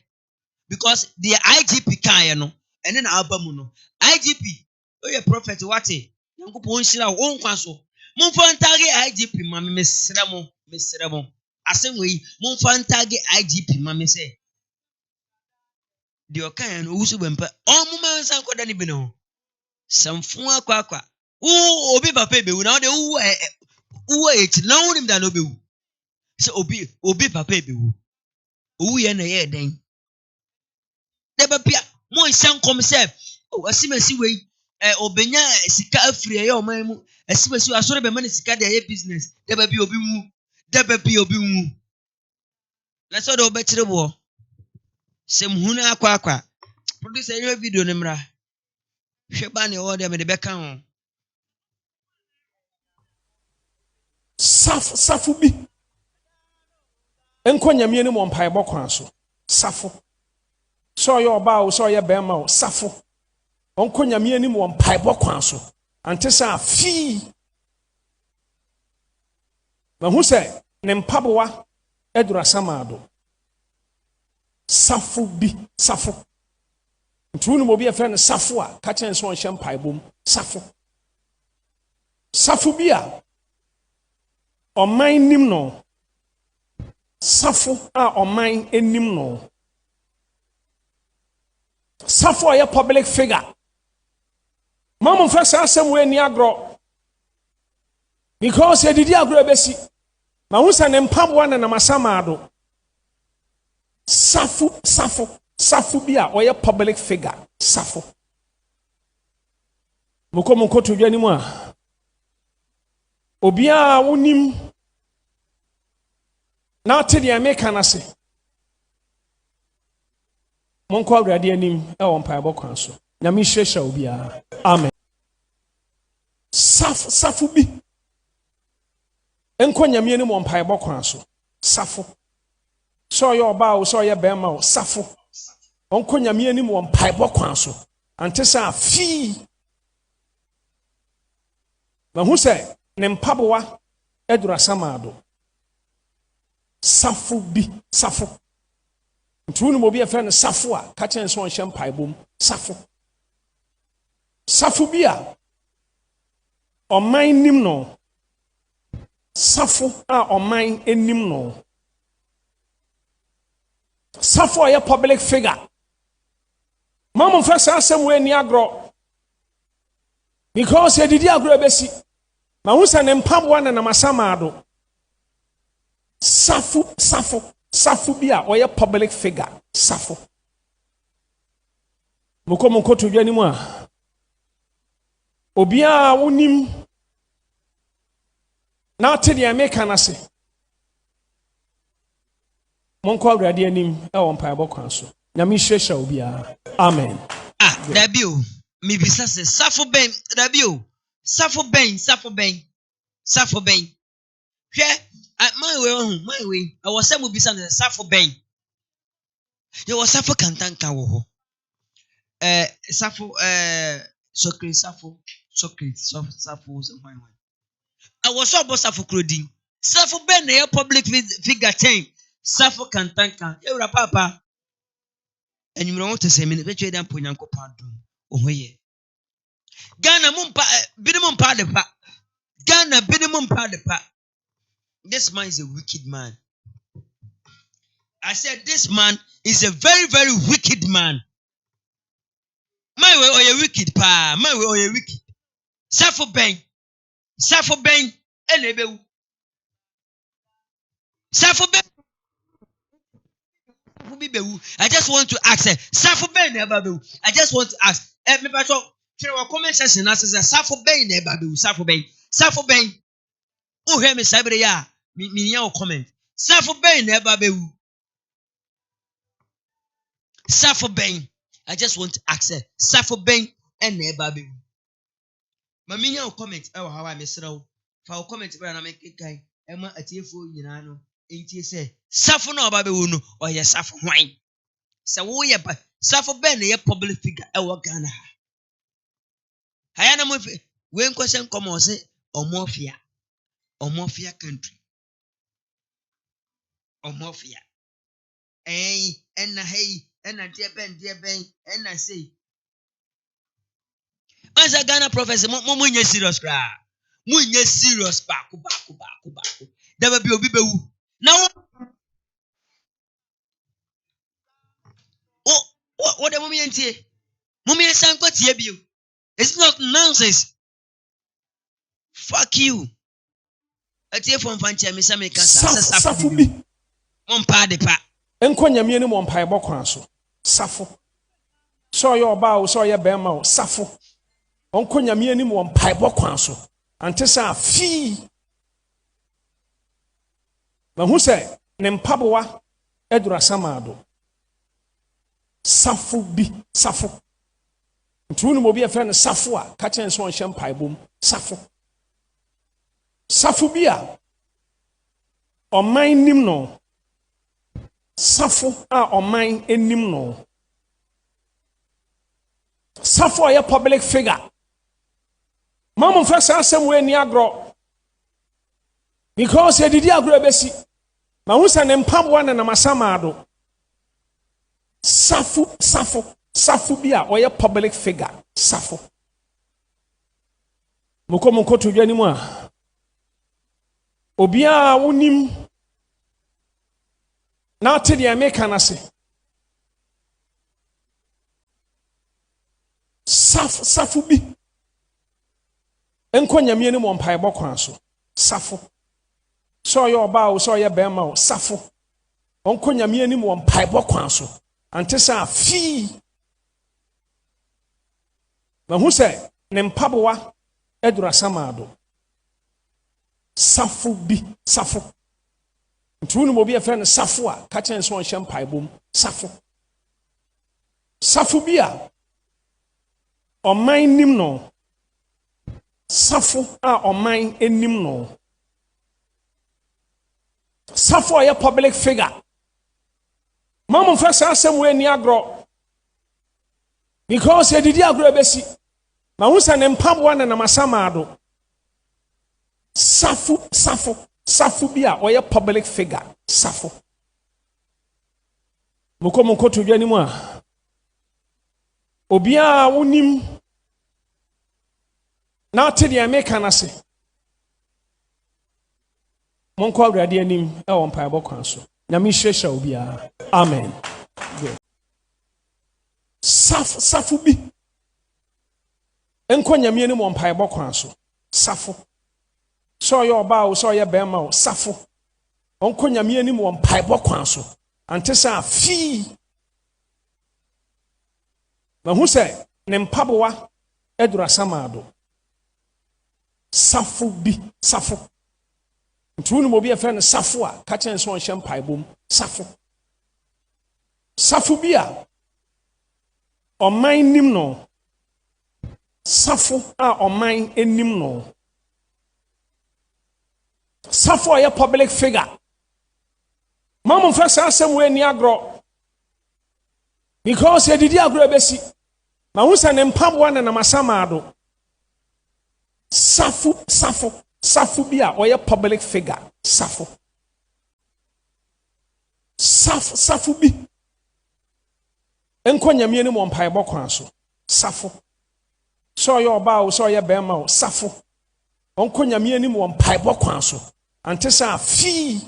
because the IGP kan no ene na albamu no IGP oye prophet wate yankopon hira wo nkwa so momfa ntage IGP mami mesra mo asenwe yi momfa ntage IGP mami se the okan no wusu bempa omuma nsan koda ni bi no samfo akwa obi papa bewu na de wo eti na wonim da no bewu se obi papa bewu owu ye na ye den de bapia mo nsan kom se asimasi we obenya sika afiri ye oman mu asimasi asore be man sika de ye business de ba bi obi mu Let's all better the war. Some huna aqua. Produce a video nemra. Shebani order me the back. Safu bi. Enko nyamie ni mo mpaebɔ kwan so. Safu. So ye oba o so ye bema o safu. Onko nyamie ni mo mpaebɔ kwan so. Ante sa fi. Ma hu sɛ ne mpaboa edura samado. Safu bi, safu. Ntunu mo bi e friend safu a ka chen so on hye mpaebom. Safu. Safu bi a Oman nim no. Safu a oman enim no. Safu a public figure. Mama first asem we ni agro. Because ye didi agro ebesi. Ma hu sa ne mpabo na masamado. Safu bi a public figure. Safu. Moko to dwani mu a. Obia wonim na te de America na se monko awrade anim e won paebo kwan so na mi hwehwɛ obia amen safu bi enko nyame ni mo paebo kwan so safu so ye oba o so ye bema o safu onko nyame ni mo paebo kwan so ante sa fi ma hu sɛ ne mpaboa edura samado safu bi safu ntunu mo bi e friend safu a ka chen so on hye mpaebom safu bi a oman nim no safu a oman enim no safu a public figure mama first asem we ni agro because ye didi agro ebesi ma hu sa ne mpaboa na masamado safu bi a public figure safu moko to dwani mu a obia wonim na te de America na se monko awrade anim e won paebo kwan so nyame hwehwɛ obia amen Dabio mi bisa se safu ben Dabio safu ben hwe my way I was some bisa na safu ben you was safu kantanka wo ho safu soccer safu so fine one I was so about safu clothing safu ben na public figure 10 safu kantanka ewra papa enyumro want to say me be tweda mponyanko pado ohoye Ghana mumpa binimum pa de pa Ghana binimum pa de pa. This man is a wicked man. I said this man is a very, very wicked man. My way or you wicked pa. My way or you wicked. Safu ben, enebe. Safu ben. I just want to ask. Safu ben never be. I just want to ask. Me pacho. Our comment section now says Safu ben never be. Safu ben. Who hear me sabre ya? Me your comment. Safu ben never be. Safu ben. I just want to ask. Safu ben and never be. Me your comment. Oh, how I miss it all. For our comment, I make it guy. Emma at you for you know. Ain't you say Safu no baby no or yes Safu wine. So we Safu ben a public figure. Our Ghana. Hayana mo when question come on say Omofia country Omofia hey dear ben and I say as a Ghana prophecy munye serious cry munye serious baku there will be obibewu now what the mummy entie mummy sanko tie bio. It's not nonsense. Fuck you. I tell from Fancha Missa make us safu bi. Mon pa de pa. Enko nyame ni mo mpae bokwan so. Safu. So ye oba o so ye bema o safu. Onko nyame ni mo mpae bokwan so. Ante sa fi. Ma hu se ne mpaboa edura samado safo bi safo ntunu mo bi e friend safo a ka chen so on paibom safo safo bi a oman nim no safo a oman enim no safo a public figure mama first asem we ni agro because ye didi agro besi ma hu se ne mpabwa na masamado safo bi a oye public figure safo moko to dwani mu a obia wonim na te de America na se safo bi enko nyame ni mo mpae bokwan so safo so ye oba o so ye bema o safo onko nyame ni mo mpae bokwan so ante sa fi ma hu se ne mpaboa edura samado safo bi safo ntunu mo bi e friend safo a ka chen so on paibom safo bi a oman nim no safo a oman enim no safo a public figure mama first asem we ni agro because ye didi agro besi ma hu se ne mpabwa na masamado safo bi a oye public figure safo moko to dwani mu a obia wonim na te de America na se monko awrade anim e won pai bokwan so na mi hwehwɛ obia amen safo bi enko nyame ni mo pai bokwan so safo so ye oba o so ye bema o safo onko nyame ni mo pai bokwan so ante sa fi ma hu se ne mpaboa edura samado safo bi safo ntunu mo bi e friend safo a ka chen so on paibom safo bi a oman nim no safo a oman enim no safo a public figure mama first asem we ni agro because ye didi agro besi ma hu se ne mpabwa na masamado safo bi a oye public figure safo bi enko nyame ni mo mpae bokwan so safo so ye oba o so ye bema o safo onko nyame ni mo mpae bokwan so ante sa fi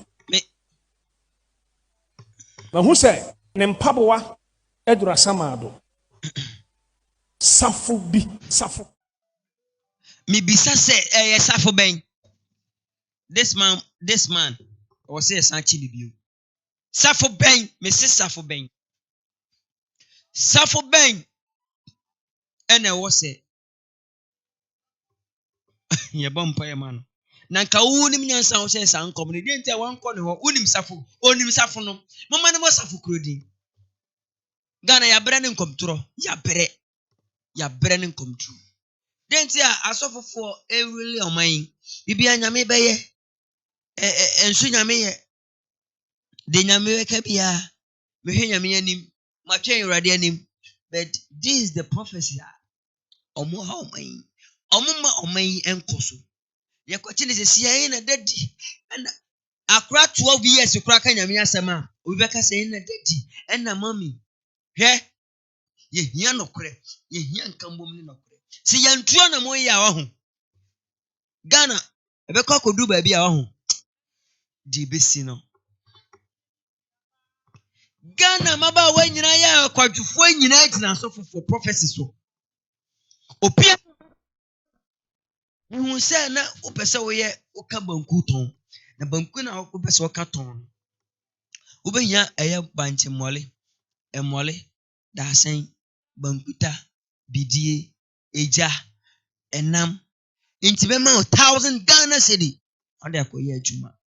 ma hu se ne mpaboa edura samado safo bi safo mi bisa se safo ben this man or say sanchi bibiu safo ben me se safo ben ene wo se ye bompa ye man na nka wunim nyansa wo se san kom ne de ntia wan ko ne ho unim safo no mama ne mo safo krodin Gana ya bre ne nkomtro ya bre ne nkomtro de ntia asofofo ewili oman bibia nyame beye ensu nyame ye de nyame we ka bia mehwe nyame anim matwen urade anim but this is the prophecy omo ha oman enkoso ye kwachi ne se yen na dadi na akra 12 years kura ka nyame asema obi beka se na dadi na mami hwe ye hia nokre ye hia nkambom ne nokre se yantuo na mo ya wa ho Ghana ebekọ kodu ba bia wa ho di besi no Ghana maba wa nyina ya kwadwufo nyina gina so for prophecy so opia hu se na opese wo ye oka banku ton na banku na opese oka ton ubenya eye banche mole da sen bankuta bidie eja enam inti be ma 1000 Ghana cedi ade akoye adwuma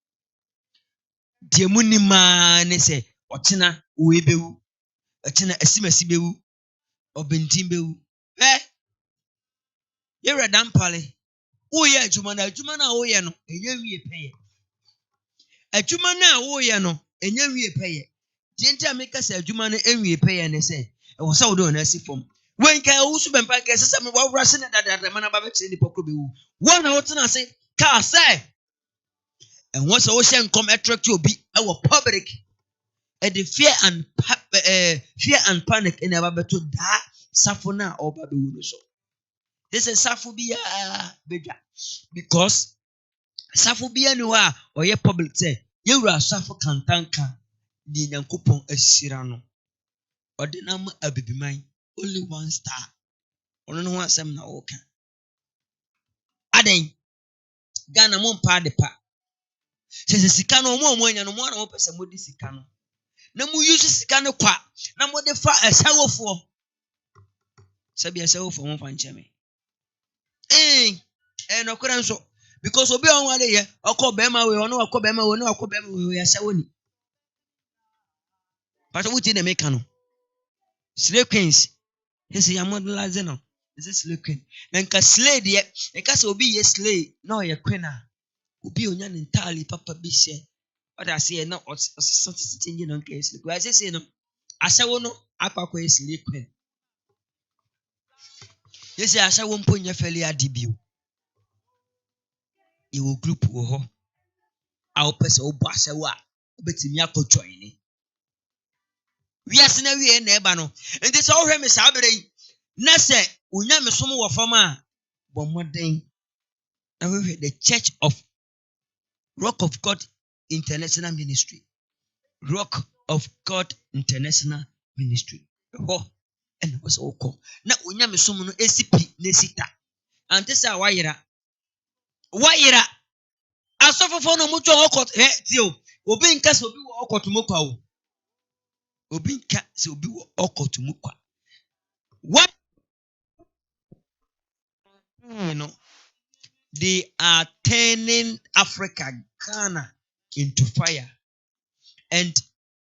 die munima ne se Otena uebewu. Otena esimesibewu. Obentimbewu. You're dampale. Oye jumana oye no. Enye wie peye. Jumana oye no. Enye wie peye. Tienti ameka se jumana enwie peye ne se. E wo sa wo do na si fom. When ka usu bempa ka se me wa wrase na dada mana ba be ni pokro be wu. One na wotena se ka say. And once ocean come attract you be our public. And the fear and panic in our beto da safona or baby so. This is safobia beja because safobia no or ye public say you are safo kantanka di nyankopon asira no. Ordinam abibiman only one star. Ono no asem na wo kan. Aden Ghana mon pa de pa. Se sika no mo anya no mo na wo pese mo di sika no. Na mu use sika no kwa na mo de fa esawofo. Sabi esawofo mo fa ncheme. No kura nso because obi on wale ye okọ bema we ono okọ bema we no okọ bema we ya sawoni. But what in the mekano? Slave queens. He say amodlaze no. This slave queen. Nka slave de nka se obi ye slave no ye queen a. Obi onya ntali papa bi se. What I say no something no nka slave. I say no asawo no akwa ye slave queen. He say asawo mpo nya feli adibio. You group wo ho. A opese obo asawo a obetimi akotwoin ni. We are sena we na eba no. Enti se ohwe me sa bere yi. Na se unya me som wo fam a bomoden. Na we the Church of Rock of God International Ministry. Rock of God International Ministry. Ho en was oko. Na unya me som no esipi na sita. Ante se awayira. Wayira. Asofofo no mutu okot ti o. Obi nka se obi wo okot mokwa o. Obi nka se obi wo okot mokwa. What you know, they are turning Africa, Ghana into fire. And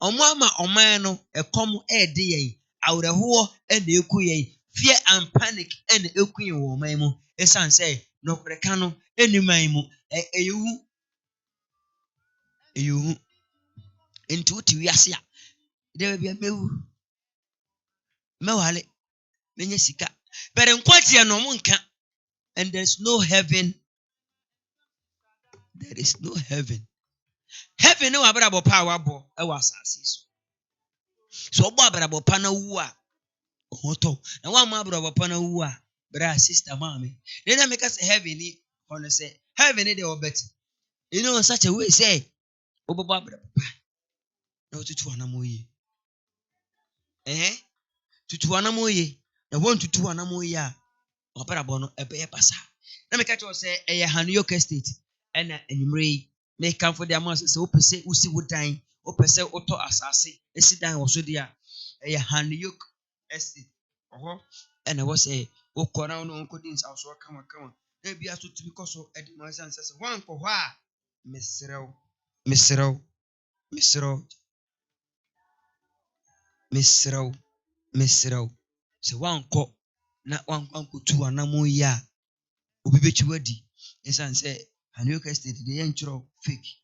omama omano e come e de awreho e de ekuye fear and panic and ekuye wo maimu esan say no kreka no enimaimu eyu into ti wiase a de bia mewale menye sika but enkwati no mo nka. And there's no heaven. There is no heaven. Heaven no abrabo power bo e wasase so obo abrabo pa na wu a ohoto na wa ma abrabo pa na wu a bra sister mama then make us heaven ni ono say heaven dey obet you know such a way say obo abrabo pa na otutu anamoyi tutu anamoyi na won tutu anamoyi a abrabo no ebe pasa na make us say Hytvgh estate na enimre make am for the amount say opese usi wodan opese oto asase esidan wo so dia Hytvgh estate and I was say okora no onkodins aso kama na bia so tumi koso edima sanse se wan ko ho a mesrew se wan ko na wan ko tu anamo yi a obi bechi wadi esan se Hytvgh estate de yenchro fake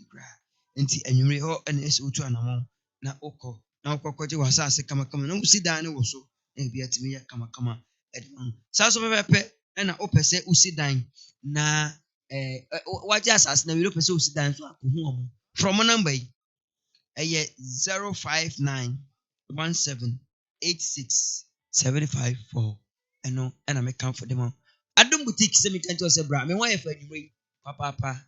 gra enti enwure ho na ese otu anamo na okọ na okọkọje wasase kama na usi dan ne wo so na bia timi ya kama edman sa so pepe na opese usi dan na waje asase na we opese usi dan so akohu omo from number yi 0591786754 eno na me come for them adum boutique se me kan to se bra me wan ye fa adwumre papa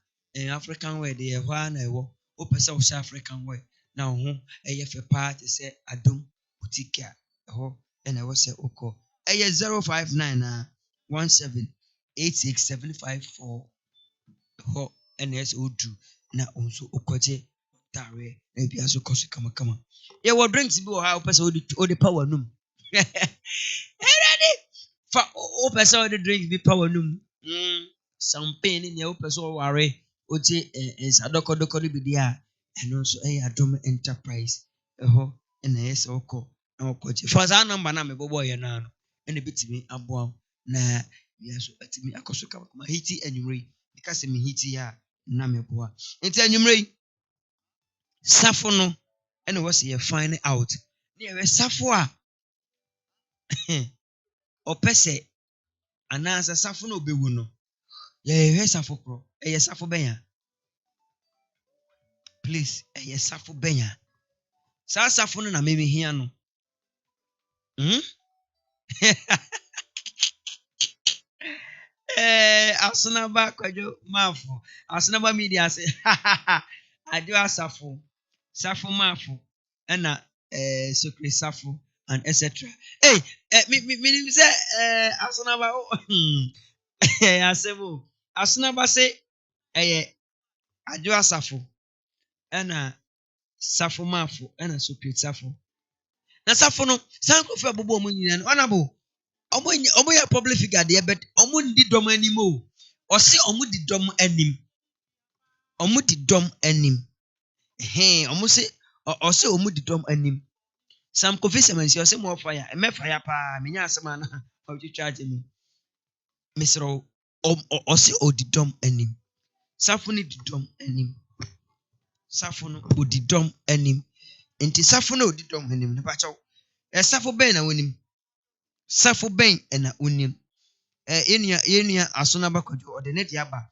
African wear de ho na ewo opese wo sha African wear na ho fe party se adum boutique a ho na wo se okọ 0591786754 ho ns odu na onso okoje tare na bia so koso kama ye wo drinks bi wo ha opese odi power num ready fa opese odi drinks bi power num champagne ni opese o ware oje sadoko bi dia and also Adom Enterprise. And yes, oko. No coach. For our number, na boy and a bit to me abo na yes at me akosuka ma hiti anyway because me hiti ya na me boa. Enti anyway safo no and was ye find out. Near safo a opese anasa safo no bewu no. Ye safo kro. Safo benya. Please, safo benya. Sa safo no na me hia no. Asunaba kwajo mafu. Asunaba media say adu asafo. Safo mafu. Ena sokre safo and etc. Hey, me say asunaba asebo. Asunaba say adu asafo. Ena safo mafu. Ena sokre safo. Na safo no sanko fe bobo mo nyina no onabo. Omo ya public figure there but omo ndi dom anim o. Ose omo di dom anim. Omo di dom anim. Omo se ose omo di dom anim. Sam confess man ose mo fire. Me fire pa me nya asema na o charge me. Misro ose o di dom anim. Safo ni di dom anim. Safo no o di dom anim. Enti safo no o di dom anim ne ba chaw. Safo ben na wonim. Safo ben na wonim. Yenia Asunaba Kojo or the net yaba.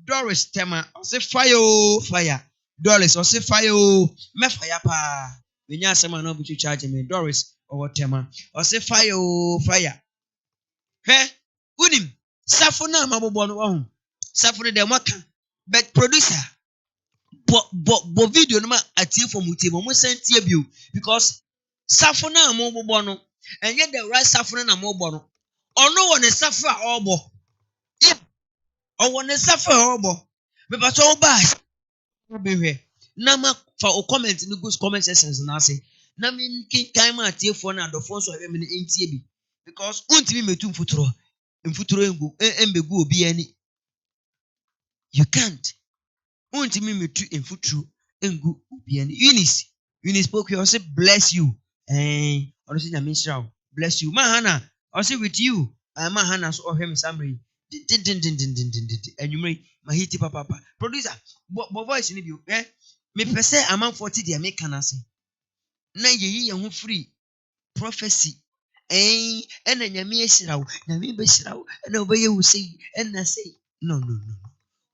Doris Tema, or say fire. Doris, or say fire, me fire pa. Vinya Sama no be charge me. Doris or Tema, or say fire. He, unim, Safuna Mabobono, Safuna de Maka, but producer, but video no at you from Mutibo, sent you because Safuna Mobobono, and yet the right Safuna Mobono. Or no one is suffer obo. Yep. Or one is suffer obo. But all bad. Be here. Nama for a comment in the good comment sessions and I say, Namin king time at your phone and the phone so I mean in TB. Because unti me too futuro in futuro and be go be any. You can't. Unti me too in futuro and go be any. Eunice spoke you say bless you. Eh, honestly, I mean, bless you. Mahana. I'll say with you. I'm a Hannah's or him summary. And you may mahiti papa. Producer, what voice in you? Me per se among 40 dear make can I say. Na ye who free prophecy. And then Yami Shirao, Yami Beshirao, and obey you say, and I say, no.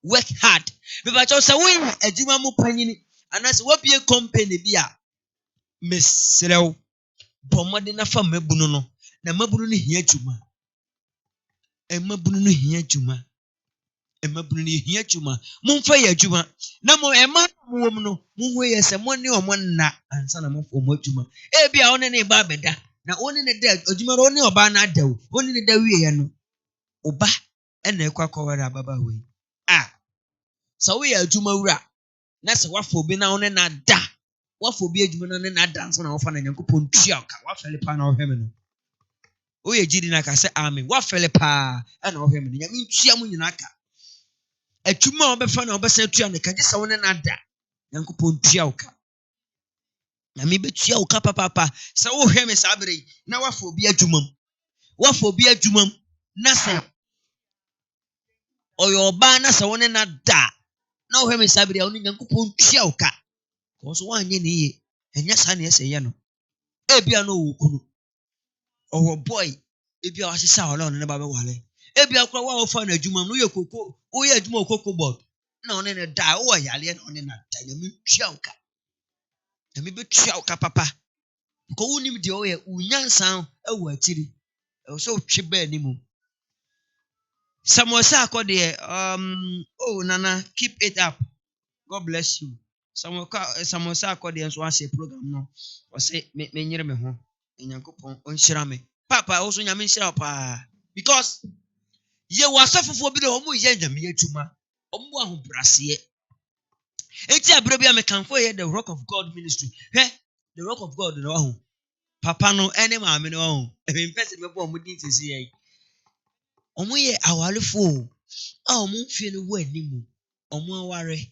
Work hard. But also win a Jimamu Panini, and as what be a company beer. Miss Sirao, Pomadina from Mebuno, na Mabuni here Juma. Emabunu hia juma mumfa ya juma na mo ema muwom no munwe yese mo ne omo na ansa na mo fomo juma e bia one ne ba beda na one ne da juma ro ne oba na dawo one ne da wie ye no oba na ekwakọwara baba we so we ya juma wura na se wafo bi na one na da wafo bi ejuma na ne na da ansa na wo fa na Nyankopon tua ka wafele pa na ohweme no oye jidi na ka se amen wa fele pa na ohwem no nyame ntua mu nyina ka atuma obefa na obesa tua ne ka gisa wona na da Nyankopon tua uka nyame betua uka papa se wo hwem sa bere na wafo bi adwumam na se oyo ba na se wona na da na ohwem sa bere wona Nyankopon tua uka ko so wanye ne ye enya sa ne ese ye no ebia no wo kunu oh boy, if you are a alone and about wale. If you are quite fun a juma, no, you cocoa, oh, yeah, more cocoa board. No, then a die, oh, yallian on in a tiny chowka. And maybe chowka, papa. Go him the oil, unyan sound, a word, chili. Oh, so cheap anymore. Samosa, oh, Nana, keep it up. God bless you. Samosa, audience was a program, no, or say, make me near me home. In Yankopon on Shirame. Papa also Yamin Shapa. Because ye was suffer for bit of Mujam Yetuma. Omwa who brassier. It's a brabia mecan for the Rock of God ministry. The Rock of God, no. Papa no any mammy no. If impressive before we need to see. Omo ye our fool. Oh, moon feel away, Nimu. Omo worry.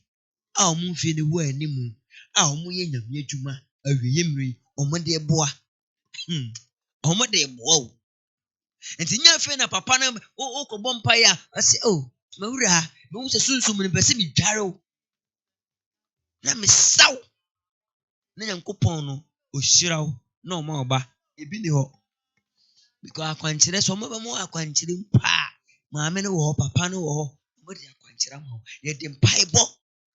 a ɔmo mfie ne wo animu a ɔmo yɛ nyame adwuma awie mmiri ɔmo de boa ɔmo de boa o nti nya fe na papa na o ko bompa ya ase o mawura me wo se sunsum ne pese me dware o na me saw na Nyankopɔn no ohyira wo na ɔma ɔba ebi ne hɔ because akwankyere so ɔmo ba mo akwankyere mpa maame no wɔ hɔ papa no wɔ hɔ ɔmo de akwankyere ma wo ye de mpaebɔ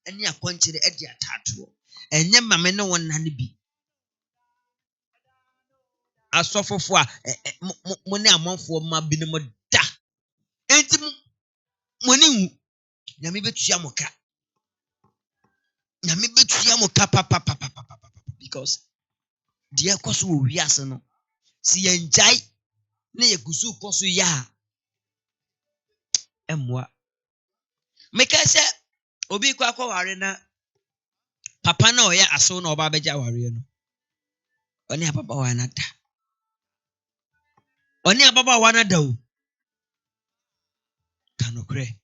ani akwankyere e de atato enye maame no wona ne bi asɔfofo a mo ne amanfo ma bi ne mo da enti mo ne hu nyame betua mo ka nyame betua mo ka papa because de ekoso wo wiase no si yenjai na yegusu koso ya emwa meka se obi kwa ware na papa na oya aso na oba beja ware no oni papa wa na da oni ababa wa na da o kanokre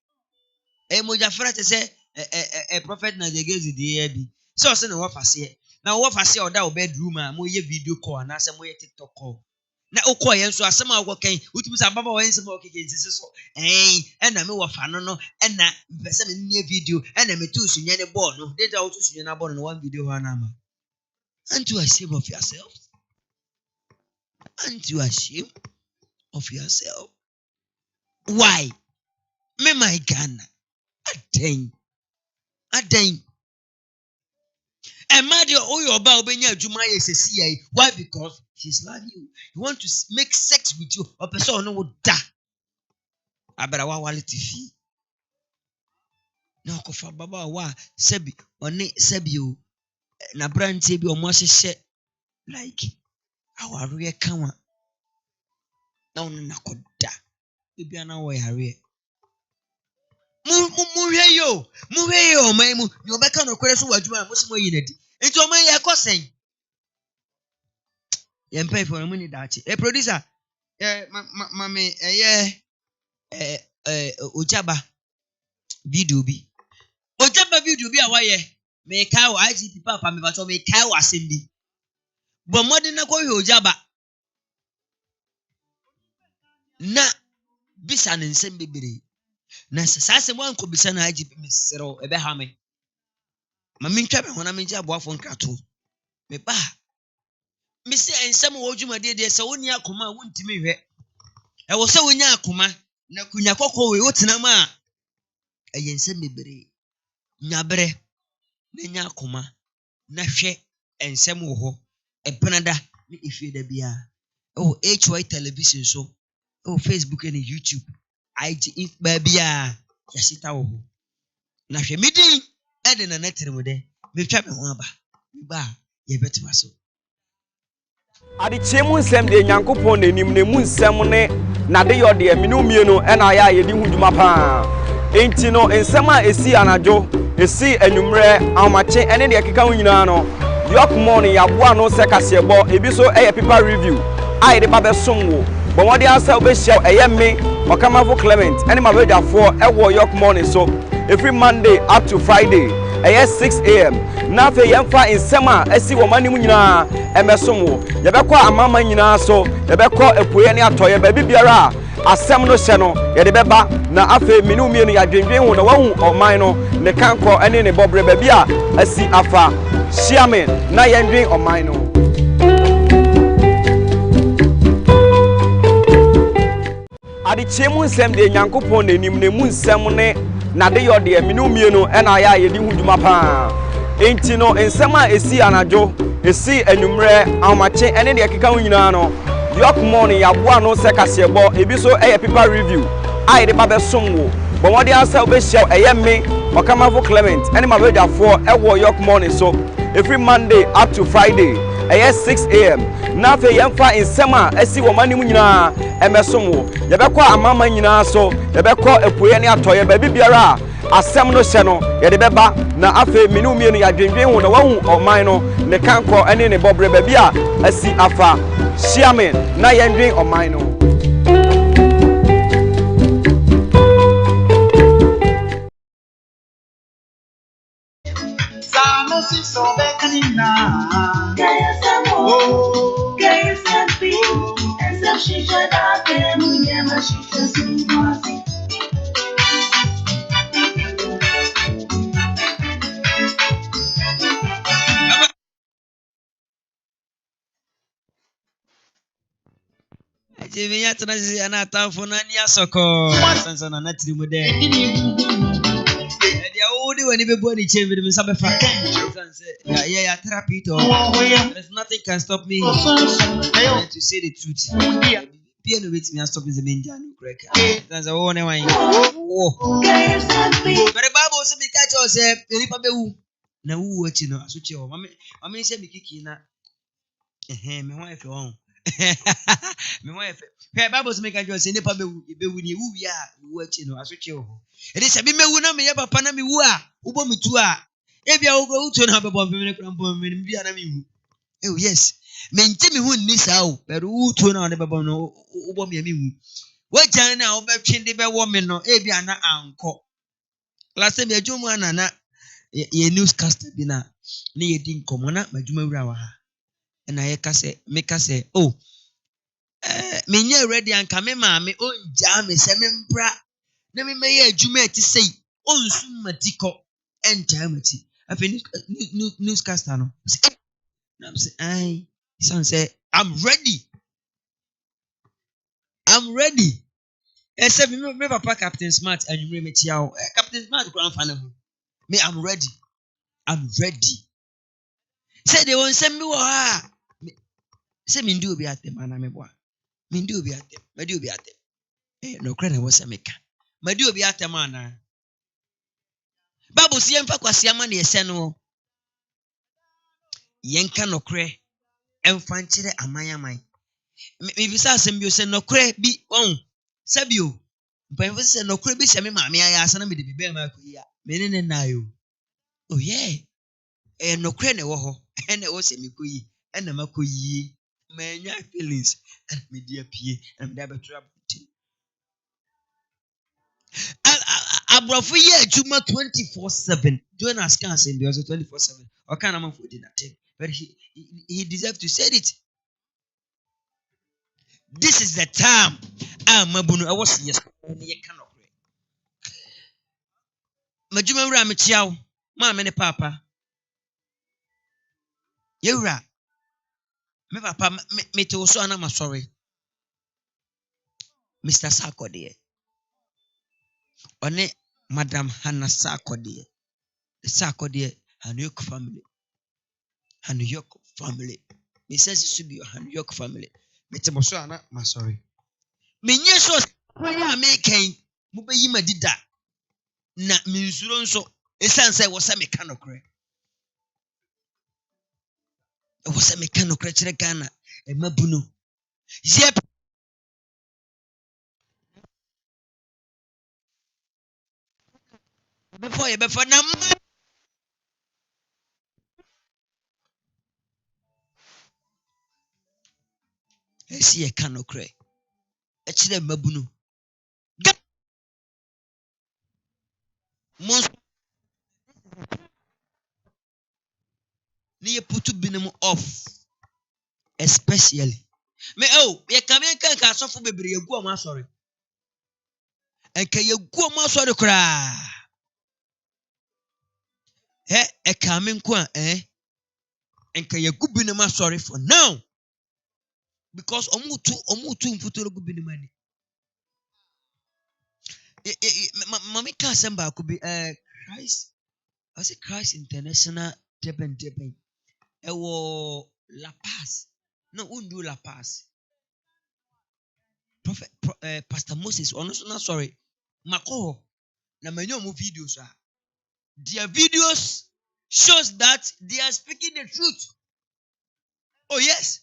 moja fra te se prophet na zegezi de ya bi so se na wo fase na wo fase oda wo bedroom a mo ye video call na se mo ye TikTok call na ukọ yen so asem a wo kan utumi sa baba wa ensem o keke nsisi so na me wo fa no na pese me ne video na me tu sunye ne ball no data wo tu sunye na ball no one video ha na ma aren't you ashamed of yourself aren't you ashamed of yourself why me my Ghana aden Emadi oyo oba obenya adwuma yesesi yai why because he's loving you he want to make sex with you or person no would da abara wa wale tifi na okofa baba wa sebi oni sebi o na branche bi omo hyehyɛ like awaru ye kanwa na onu nakoda bibia na wo yare muhwe yo man mu ni obeka no kwere so wadwuma mo se mo yinadi enti o man ye kosen ye mpay for mo ni dachi producer mame ojaba video bi a waye me kai o IGP papa me ba to me kai o asem bi bo modi na ko hwe ojaba na bisa ne nsem bebere na sase mo anko bisa na IGP mesero ebe ha me ma mentwa be hona menji aboafo nkrato me ba me se ensem wo dwumade de se woni akoma wontimi hwe e wo se wonya akoma na kunya kokko we wotena ma ensem bebere nyabre na nya akoma na hwe ensem wo ho ebenada ni efie da bia Hytvgh television so Facebook and YouTube IG babia yasita wo ho na hwe midin ede na Trimude me twa me ho aba ba ye betima so ade chemu nsem de Nyankopon nanim ne mu nsem ne na de yo de minu mienu e na ya ye di huduma pa enti no nsem a esi anajo esi anwumre amache ene de keka ho nyina no yok morning ya boa no se kasebo ebi so eye paper review ai de ba be somwo but what they answer be show me Okamafo Clement any my weather for York morning so every Monday up to Friday 6 a.m. Now fe yemfa insema esi wo mani mu nyina emesom wo ye bekọ amama nyina so ye bekọ epuye ne atoye ba bibiara asem no hye no ye de beba na afe minu mie no ya dwendwen ho na wahu oman no ne kanko ene ne bobre ba bia asi afa shiamen na yendwen oman no ade chemu nsem de Nyankopon nanim ne mu nsem ne na de yo de minu mienu e na ya ye di huduma pa enti no nsem a esi anajo esi anwumre amache ene de keka ho nyina no yok morning ya boa no se kasebo ebi so eye paper review ai de ba be somwo but what they answer be show me Okamafo Clement ene my weather for York morning so every Monday up to Friday 6 a.m. Now fe yemfa insema esi wo mani mu nyina emesom wo ye bekọ amama nyina so ye bekọ epuye ne atoye ba bibiara asem no hye no ye de beba na afe minu mienu ya dwendwen ho na wahu oman no ne kanko ene ne bobre ba bia asi afa shiamen na yendwen oman no Sano si so bekanina. Oh, Jimmy Yatana is an attack for Nania Soko. Sansana Trimude. The old when everybody change with him, yeah, therapy. There's nothing can stop me to say the truth. Piano with me and stop the main jam cracker. That's a one wine. Oh, but the Bible said, catch us, Elipabu. Now, what you know, I switch your mammy. I mean, say me kicking that. My wife, my wife. Her Bible make a joy, say, Nipa be with you, we are watching, I switch you. It is a bimmer, me ever panami wua, Ubo me tua. If you go to have a bomb, oh, yes. Maintain me who this out, but who turn on the babono, Ubo me. What China over Chindi be woman no, Ebiana uncle. Last time, your Jumana, ye newscaster dinner, near Din Comona, my Jumara. And I make us say, oh, me near ready and come, mammy, oh, jammy, semen bra. Let me may a jume to say, oh, summatiko and jamity. I finished newscaster. No, I'm saying, I, son say, I'm ready. I'm ready. Except me, Papa Captain Smart and you remember Captain Smart, grandfather. Me, I'm ready. I'm ready. Say they won't send me. Say me do be at them, and I'm a boy. Me do be at them. Me do be at them. No credit was a maker. Me do be at them, man. Babu si emfa kwasi amane ese no. Yenka no kre emfa nkyere aman. Me bisa asem bi o se no kre bi on. Sabio. Mpa se no kre bi se me maame aya asa na me de bi be ma akoyi. Me ne na yo. Oh yeah. No kre ne wo ho. Ene wo se me koyi. Ena makoyi. Manya feelings. And me dia pie. And me da betra buti. Abrafo ye adwuma 24/7. Join us can say be also 24/7. Or can am for dinner time. But he deserves to say it. This is the time. Mabunu I was yes. Ye cannot pray. Majuma wura me chiaw. Ma me ne papa. Ye wura. Me papa me te so ana sorry. Mr. Sarkodie. One Madam Hannah Sarkodie. The Sarkodie and York family. And York family. Me says it should be your York family. Me te so ana sorry. Me nye so ya making mo be yima dida na me nsuro nso esan say wo se me ka nokre wo se me ka nokre kire Ghana e mabuno yep before na esi e ka nokre e kire mabuno mo ni putu binim off especially me ye kamen kan asofo bebre yegu o ma sorry enka yegu o ma sorry kra e kamen ko enka yegu binim sorry for now because omutu mfuturo gu binim ani Mami can't send back could be Christ. I say Christ International Deben. Ewo La Paz. No, undu La Paz. Prophet Pastor Moses, honestly, not sorry. Mako, na many more videos are. Their videos shows that they are speaking the truth. Oh yes.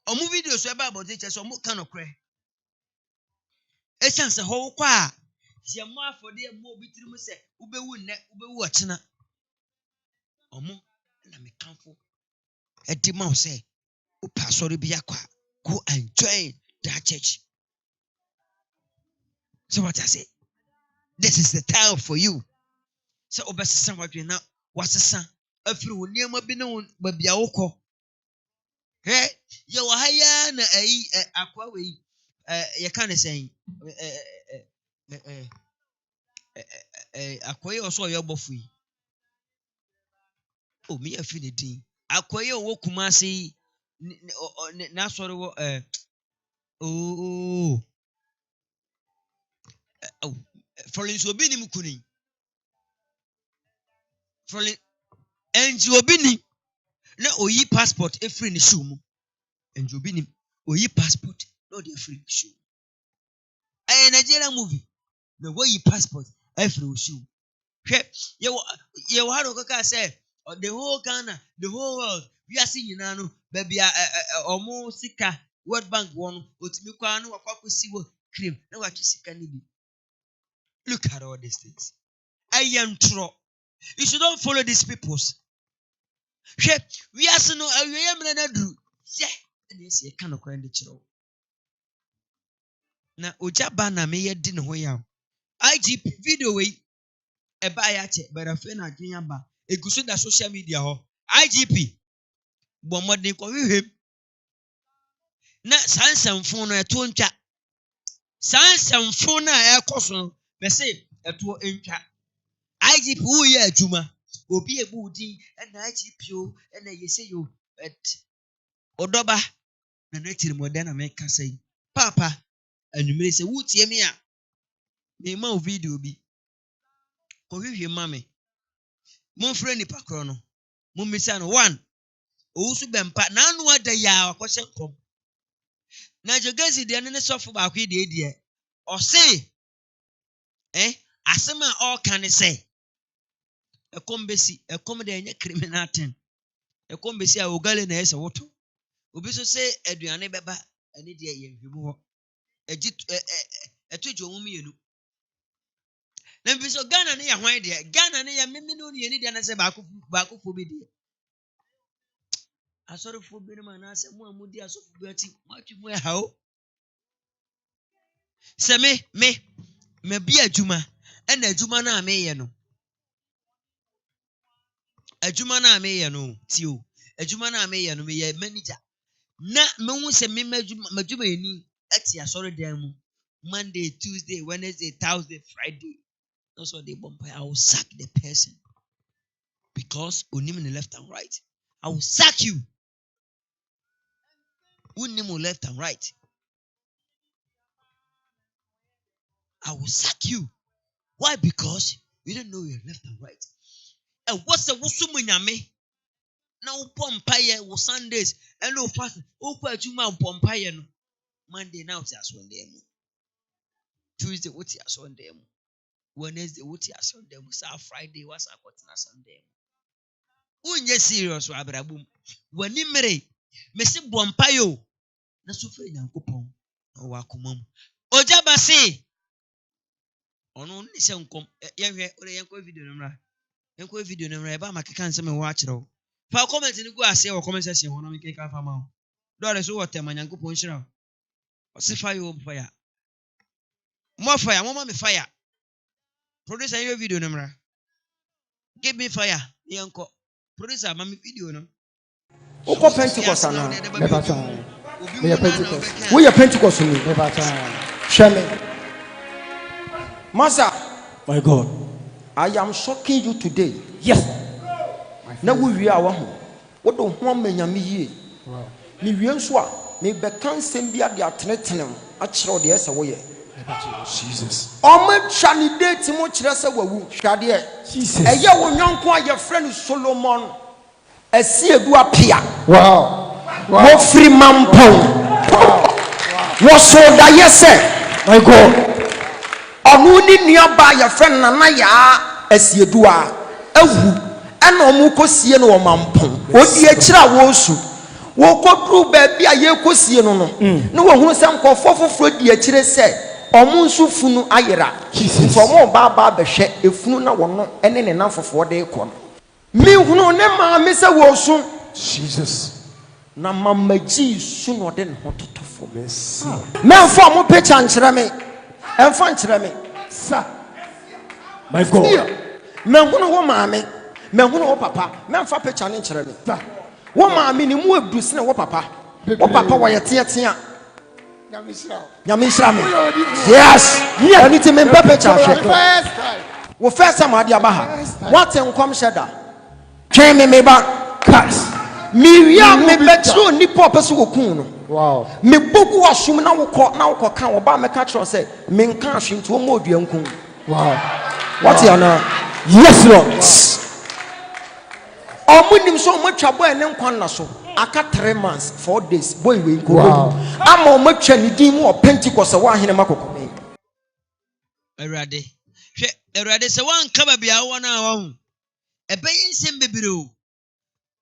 Omu videos about it, so omu kind of cry. Essence a whole kwa. Si amwa for the mo bitiri mu se ubewu achina. Omo na me kanfo. Edi ma say o pastor bi akwa go and join that church. So what I say? This is the time for you. So obesesa wadwe na wasesa afiri wo nneɛma bi ne wo baabi a wokɔ yɛwɔ ha ya na akwa wei yɛka ne sɛn akwa yi ɔsɔ ɔyɛ bɔfo yi me afi ne din akwa yi ɔwɔ Kumase yi n'asɔre wɔ Florence obi nim kuni Florence enji obi ni na oyi passport efiri ne shoe mu enji obi nim oyi passport no dey free shoe Nigeria movie na oyi passport efiri shoe ye haro kaka say the whole Ghana the whole world we are seeing na no baby omo sika World Bank won otimi kwa no wakwakosi wo cream na watwe sika ni bi. Look at all these things. I am true. You should not follow these peoples. We are so no we am na do. And yes, you cannot go in the chiro. Na oja ba na me ye di ne ho ya. IGP video we e ba ya che but afi na adwenya ba. Eguso da social media ho. IGP bo modern ko hwehwem. Na sansamfo no eto ntwa. Sansamfo na ekoso me say eto ntwa. IGP who ye adwuma. Obi ebu din na IGP o na yese yo odoba na Trimude na me ka say papa anumere say wutie me a me ma video bi ko hwehwe mame mon frɛ ni pakro no mon misa no one owusu bempa na anu ada ya akɔhyɛ nkom na jogasi de ne sɔfo ba akɔ de ɔse asɛm a ɔka ne sɛ ekom besi ekom de enye criminal thing ekom besi a ogale na ese woto obi so say aduane beba ene de yehwemu ho agi etojo mu mienu na bi so Ghana ne ya hwan de Ghana ne ya memi no ne ni de na se ba akofo bi de asorofo bi ne ma na se mu amudi asofo bi ati matwi mu ha o se me bi adwuma ena adwuma na me ye no adwuma na me ye no tio adwuma na me ye no me ye manager na me hu se me madwuma eni ati asori dan mu Monday, Tuesday, Wednesday, Thursday, Friday. That's what they bump. I will sack the person because unim the left and right. I will sack you. Unim left and right. I will sack you. Why? Because you don't know your left and right. And what's the wusumunyame? Now pompaye wo Sundays and no fast. Oh, quite you man pompaye no. Monday now it's as one day. Tuesday what is on them. Wednesday what is on them. Friday was a cotton Sunday. Unye serious Abrabum. When you marry, Messi Bompayo. Na suffer Yankupon. O Wakumum. Ojaba say. On only some yanko video number. Yanko video number. Bama can't say me watch it all. For comment in the go say or comment section when I make a farm. Dollars what time and Yankupon shroud. Or see fire over fire. More fire, more me fire. Producer your video number. Give me fire, Yanko. Producer, mommy video no. Oko Pentecost na. Never time. We are Pentecost. We are Pentecost. Never time. Shame. Master, my God, I am shocking you today. Yes. Now we are one. What do one man yami ye? Ni wienso a me be kan sembia de atnetenem a chiro de esa wo ye. Jesus. Omo candidate mo kire se wawu hwade Jesus. Eye wo nyonko a ye friend Solomon esi edu apia. Wow. Mo free mampon. Wo so da yese. My God. Onu ni nuaba ye friend na ya esi edu a awu ena omo kosie no wo mampon. Odi akira wo su. Wo kodru ba bia ye kosie no no. Ne wo hu se nkofo foforo di akire se omunsu funu ayera for mo baba behwe efunu na wono ene ne nanfofo de ko no mi hunu ne ma me se wo sun Jesus na mamaji su no de ne hototofo mercy me fo mo picture nkyere me enfo nkyere me sa my God me hunu wo ma me me hu no papa me mfa picture ne nkyere me wo ma me ni mu edu sene wo papa wo ye tia nyamisra me yes anything me picture hwe wo first time ade abaha what enkom sheda twen me ba cars mi wia me betro ni pop so okun no wow me bogu asum na wo kan wo ba me ka tro say me nka ahwinto mo odua nkun wow what you na yes lord omunim so mo twa boy ne nkwan na so aka 3 months 4 days boy we nko wow ama mo twa ni din mu o Pentecost wa hene makoko me Erade se wan ka ba bia wo na wo ebeyin nsem bebire o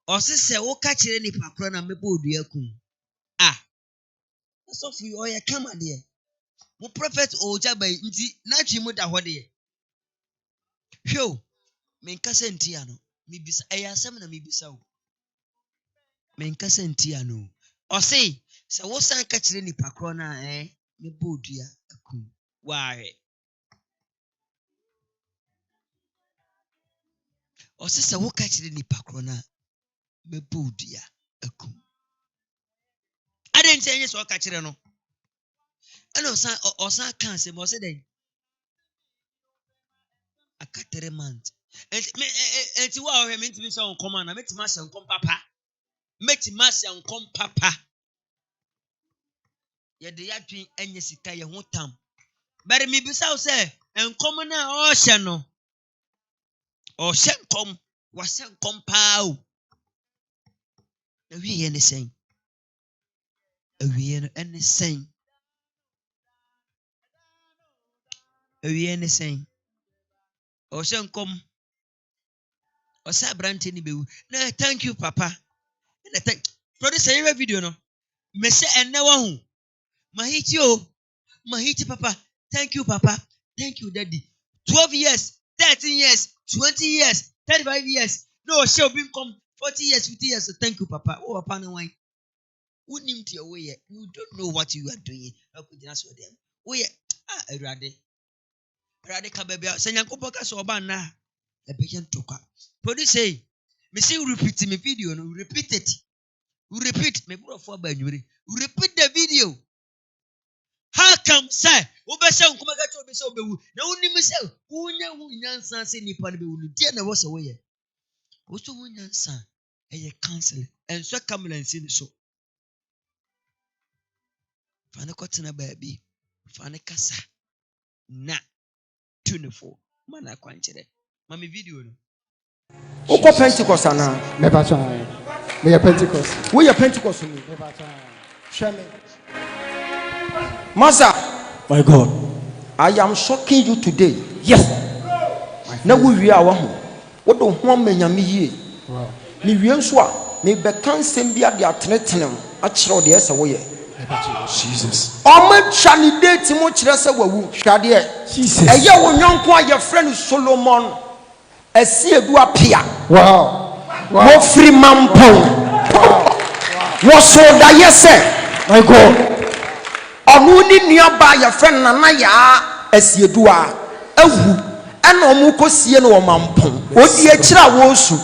osese wo ka kire nipa kro na mebo odua kum so fi o ye kama de mo prophet o jaba nti na twi da ho de hwo me nka senti ano me bisa ayasem na me bisa o me nka senti ano o se wo san ka kire nipa kro na mebo odua kum why osese wo ka kire nipa kro na mebo odua akum aden tenye so ka kire no ana osan kan se mo se den aka 3 months enti wa o he me ntimi se on koma na metima se nkom papa metima se nkom papa ye de yatwen enye sika ye ho tam bere mi bisa o se nkom na o hye no o hye nkom wa se nkom pa o na wi ye ne sen awie no ene sen awie ne sen o hye nkom o sa brante ni bewu na thank you papa na thank producer your video no me se enne wa hu mahiti papa thank you papa thank you daddy 12 years 13 years 20 years 35 years no shall be come 40 years 50 years so thank you papa oh papa no why unim to your way you don't know what you are doing akujina so dem we erade ka bia se nyankopɔ ka so oba na e be yentoka producer me say repeat me video no repeat it we repeat me bro for banwure we repeat the video. How come say obese nkoma ka cho obese obewu na unim say unya hu nyansa se nipa ne bewu die na wo se wo ye wo so hu nyansa eye cancel enso kamlansi ni so fane kotena baabi fane kasa na 24 mana kwanchere mami video no uko Pentecost ana me ba try me ya Pentecost we ya Pentecost me ba try shame Master, my God, I am shocking you today. Yes. Na we are one. What do one me nyame yie? Wow. Ni wien so a me be kan sem bia de atenetenem a kire de ese wo ye. Jesus. O ma twa ni date mo kire se wawu hwade. Jesus. Eye wo nyonko a ye friend Solomon esi edu apia. Wow. Wo free mampon. Wow. Wo so da yese. My God. Onu ni nuaba ya friend na ya asiedu a awu ena omu kosie no mampon odi akira wo su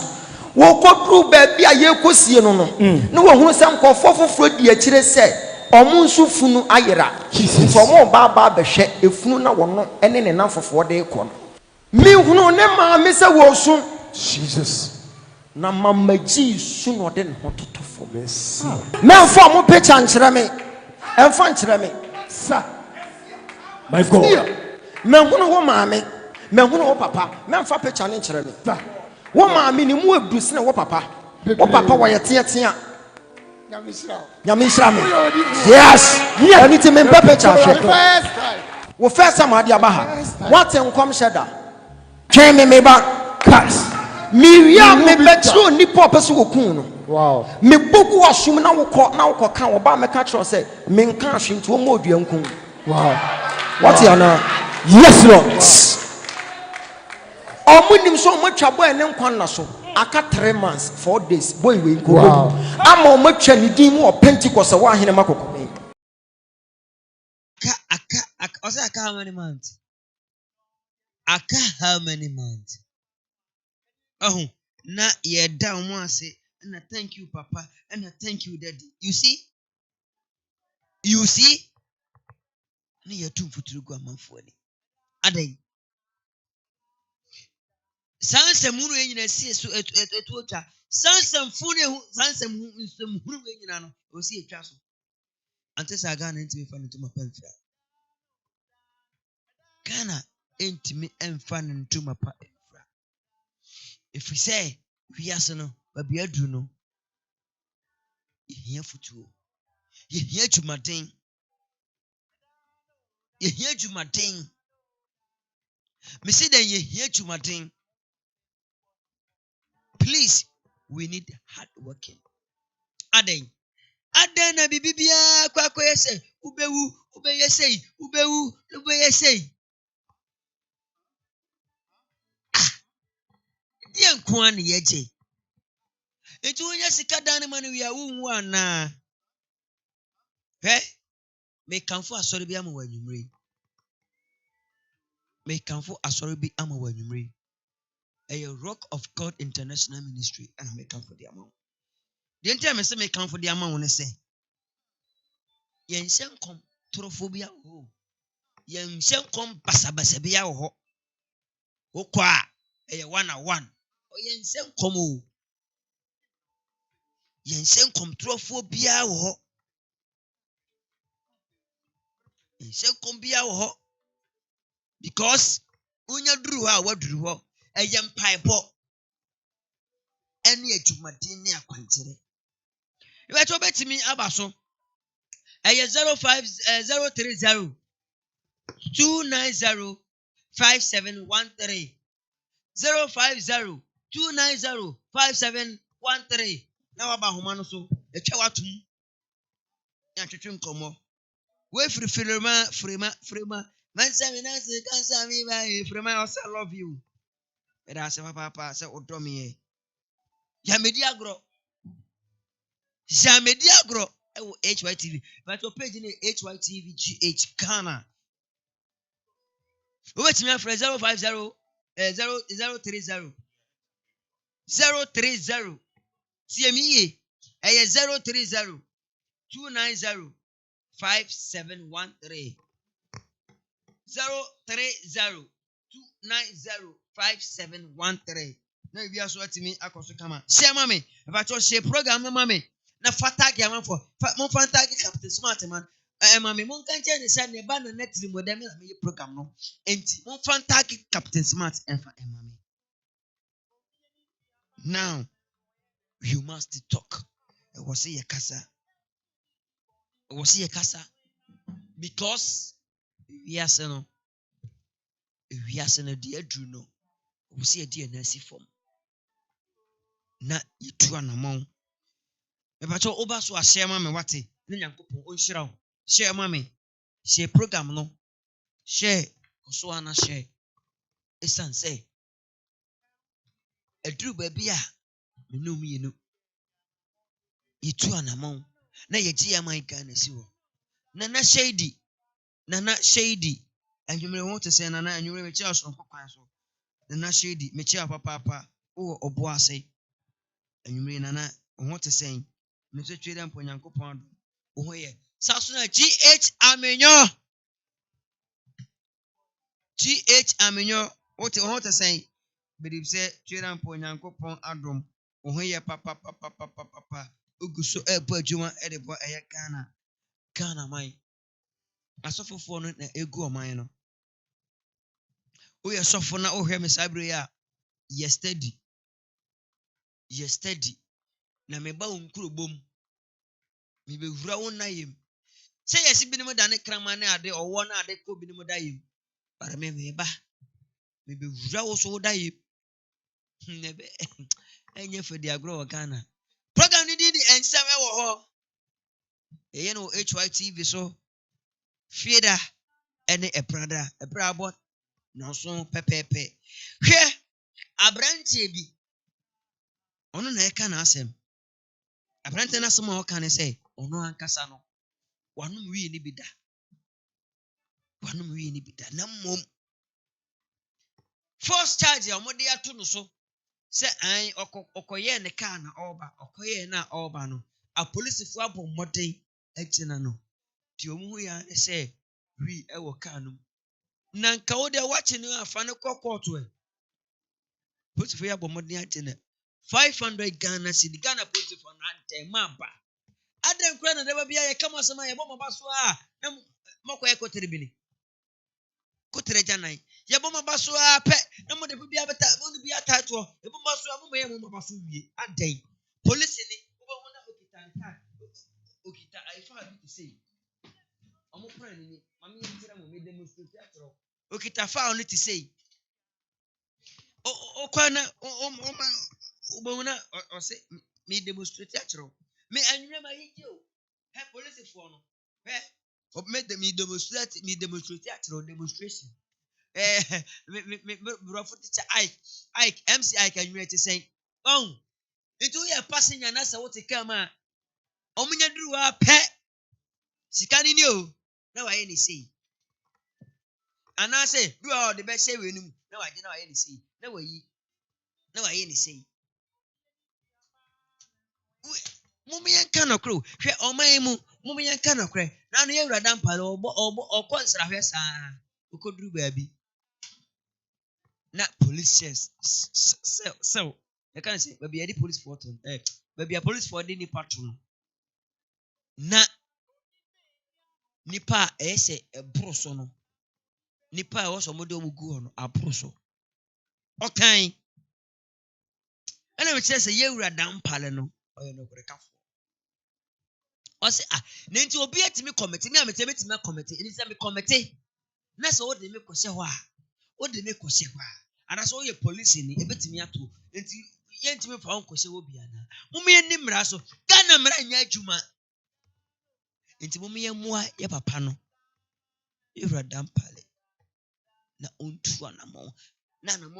wo kodru ba bia ye kosie no no ne wo hunu se nkofo foforo di akire se omu nsu funu ayera fo mo ba behwe efunu na wono ene ne na fofo de ko no mi hunu ne ma me se wo su Jesus na mamaji su no de no totofo mercy me fo mo picture nkyere me enfo nkyere me sa my God me hunu wo maame me hunu wo papa me mfa picture ne nkyere me wo maame ni mu edu sene wo papa wo ye tia nyamisra me yes anything me picture hwe wo first time ade abaha what enkom sheda twen me ba cars mi wia me betro ni pop so okun no wow me bogu asum na wo kan wo ba me ka tro say me nka ahwinto mo odua nkun wow what you na yes lord omunim so mo twa boy ne nkwan na so aka 3 months 4 days boy we nko ama o matwa ni din mu o Pentecost wa hene makoko me aka how many months aka how many months na ye down one say, and I thank you, Papa, and I thank you, Daddy. You see? Na ye too for to go man for it. Ade. Sansa munu enyina sie so etu otwa. Sansa mfune sansa munu enyina no. O si etwa so. Ante sa Ghana ntimi fa ntuma pamfra. Ghana ntimi emfa ntuma pamfra. If we say we aso no, baby adru no. Yehia futuo. Yehia jumaden. Yehia jumaden. Me say then yehia jumaden. Please, we need hard working. Aden na bibibia kwa yese ube yese die nko an yeje etu onya sika dan man wi a wonwu ana me kanfo asori bi ama wanyumre a Rock of God International Ministry and me kanfo the amount the entire me say me kanfo the amount ne say yen senkom trophobia ho yen senkom basabasa bia ho okwa a 1-on-1 o yen senkom o yen senkom trophobia ho yen senkom bia ho because unya duru ha waduru ho eyem paipo ene adwumaden ne akwantere e to betimi abaso eye 05030 290 5713 050-290-5713 na waba homa no so etwa watum ya twetwe nkomo we frema man say me na say cancer me by frema I love you but I say papa say odomi ya medi agro e wo Hytvgh but your page ni Hytvgh GH Ghana we wait me after 050 030 CME 030 290 5713 030 290 5713 na bi aso atimi akoso kama share mame if I share program no mame na fatag ya man for mon fatag Captain Smart man mame mon kan che ne say ne ba na Trimude na me program no enti mon fatag Captain Smart enfa mame now you must talk was ye kasa because we are no de adru no we see de na si form na yitu anamon me ba cho oba so ahye ma me wate ne nyankopon o nhira wo share ma me share program no share so ana share esan say adru ba bia menum yenu yitu anamon na yeji ya man Ghana si wo nana shady anwumre won te say nana anwumre me chi aso nkokwan so nana shady me chi apapa o obo ase anwumre nana won te say me so twede mpo nyankopon ado wo ye saso na GH amenyo won te say believe say twede mpo nyankopon adom wo ye papa uguso ebo adwuma edebo eye Ghana mai asofofo no na egu oman no o ye sofo na o hwe me sabre ya yesterday na me ba onkuro bom me be hura won na yem say yesi binim da ne krama na ade owo na ade ko binim da yem para me ba me be hura wo so da yem ne be enye fodi agro wo Ghana program ni di ensem e wo ho ye no Hytvgh so fieda ene ebrabo no so pepepe hwe abrantie bi ono na eka na asem abrantie na asem o kan say ono ankasa no wanum wi ni bida na mom first charge ya omode ato no so Say I okoye ne car na oba okoye na oba no a police fu abo modern etina no ti omu ya say we e wo car no na nka wo de wachi no afa ne kokoto e police fu ya abo modern etina 500 Ghana cedi Ghana police for na dem maba aden kura na de bia ye kama sama ye bo maba so a na makoye kotere bili kotere janai ye bo maba so a pe na mo de bia beta mo de bia tato ye bo maba so a mo ye mo maba so wie aden police ni wo bo na okita aifa bi to say omo friend ni mami ye tira mo me demonstrate atro okita fa on to say o kwana o bo na o say me demonstrate atro me anwure ma ye o he police for no he o me demonstrate atro demonstration me bro for teacher Ike MC Ike anwure to say oh into ye passenger na say what come a omunya duru wa pe sika ni o na wa ye ni say ana say do all the best say we num na wa je na wa ye ni say na wa ye ni say mummy yanka no kro hwe oman mu mummy yanka no kre na no ye wurada mpale obo nsra hwe sa okoduru baabi na police so you can say baby ya di police photo baby ya police for the ni patrol na nipa ese ebroso no nipa e wo so mo de omugu no abroso okan ana me kire se ye wurada mpale no oye no kre kafo o se na nti obi atimi committee me ametemi timi committee ni se me committee na se wo de me kwose ho a ana so ye police ni ebetimi ato nti ye ntimi fa kwose wo bia na mum ye ni mra so Ghana mra nya adwuma nti mum ye moa ye papa no ye wurada mpale na ontu anamo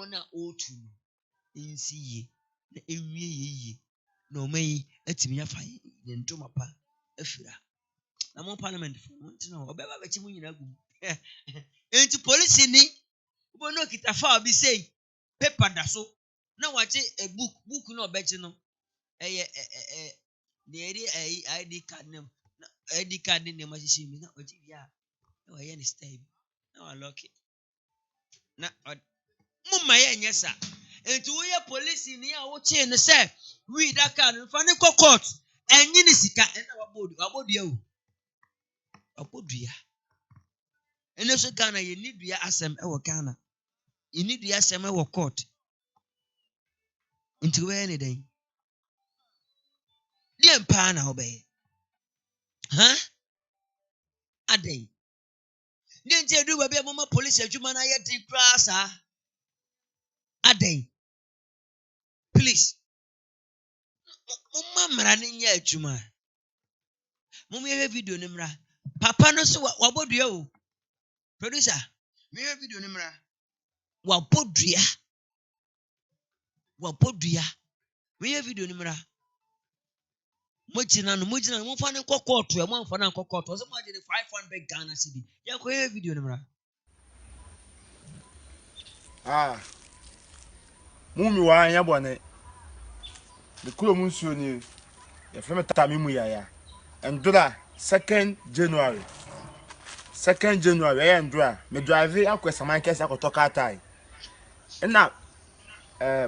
na otu no nsi ye na ewie ye na omayi atimi afa ye ntoma pa afira na mo parliament fo nti no obeba ba chi mu nyina gum enti police ni ubo no kita fa obi say paper da so na wache a book no obechi no the ID card name na ID card name ma shishi mi na oji bia na wa ye ni style na wa lock na mumma ye nyesa enti wo ye police ni a wo che no say we that card fa ne court enyi ni sika na wabodu ya ene so Ghana ye need dua asem e wo Ghana you need dua asem e wo court nti we any den die mpa na obey aden die nti edu ba bia mama police adwuma na ye din krasa aden please mama mra ni nya adwuma mama ye video ni mra papa no so wabodua o producer me ye video ni mra wabodua me ye video ni mra mojina no mo fa ne kokoto e mo fa na kokoto so mo je 500 Ghana cedi ya ko ye video ni mra mumi wa anya bone the kuro mun suo ni e fe meta mi mu ya endura 2nd January e endura me drive akwesaman kesa akotoka tai na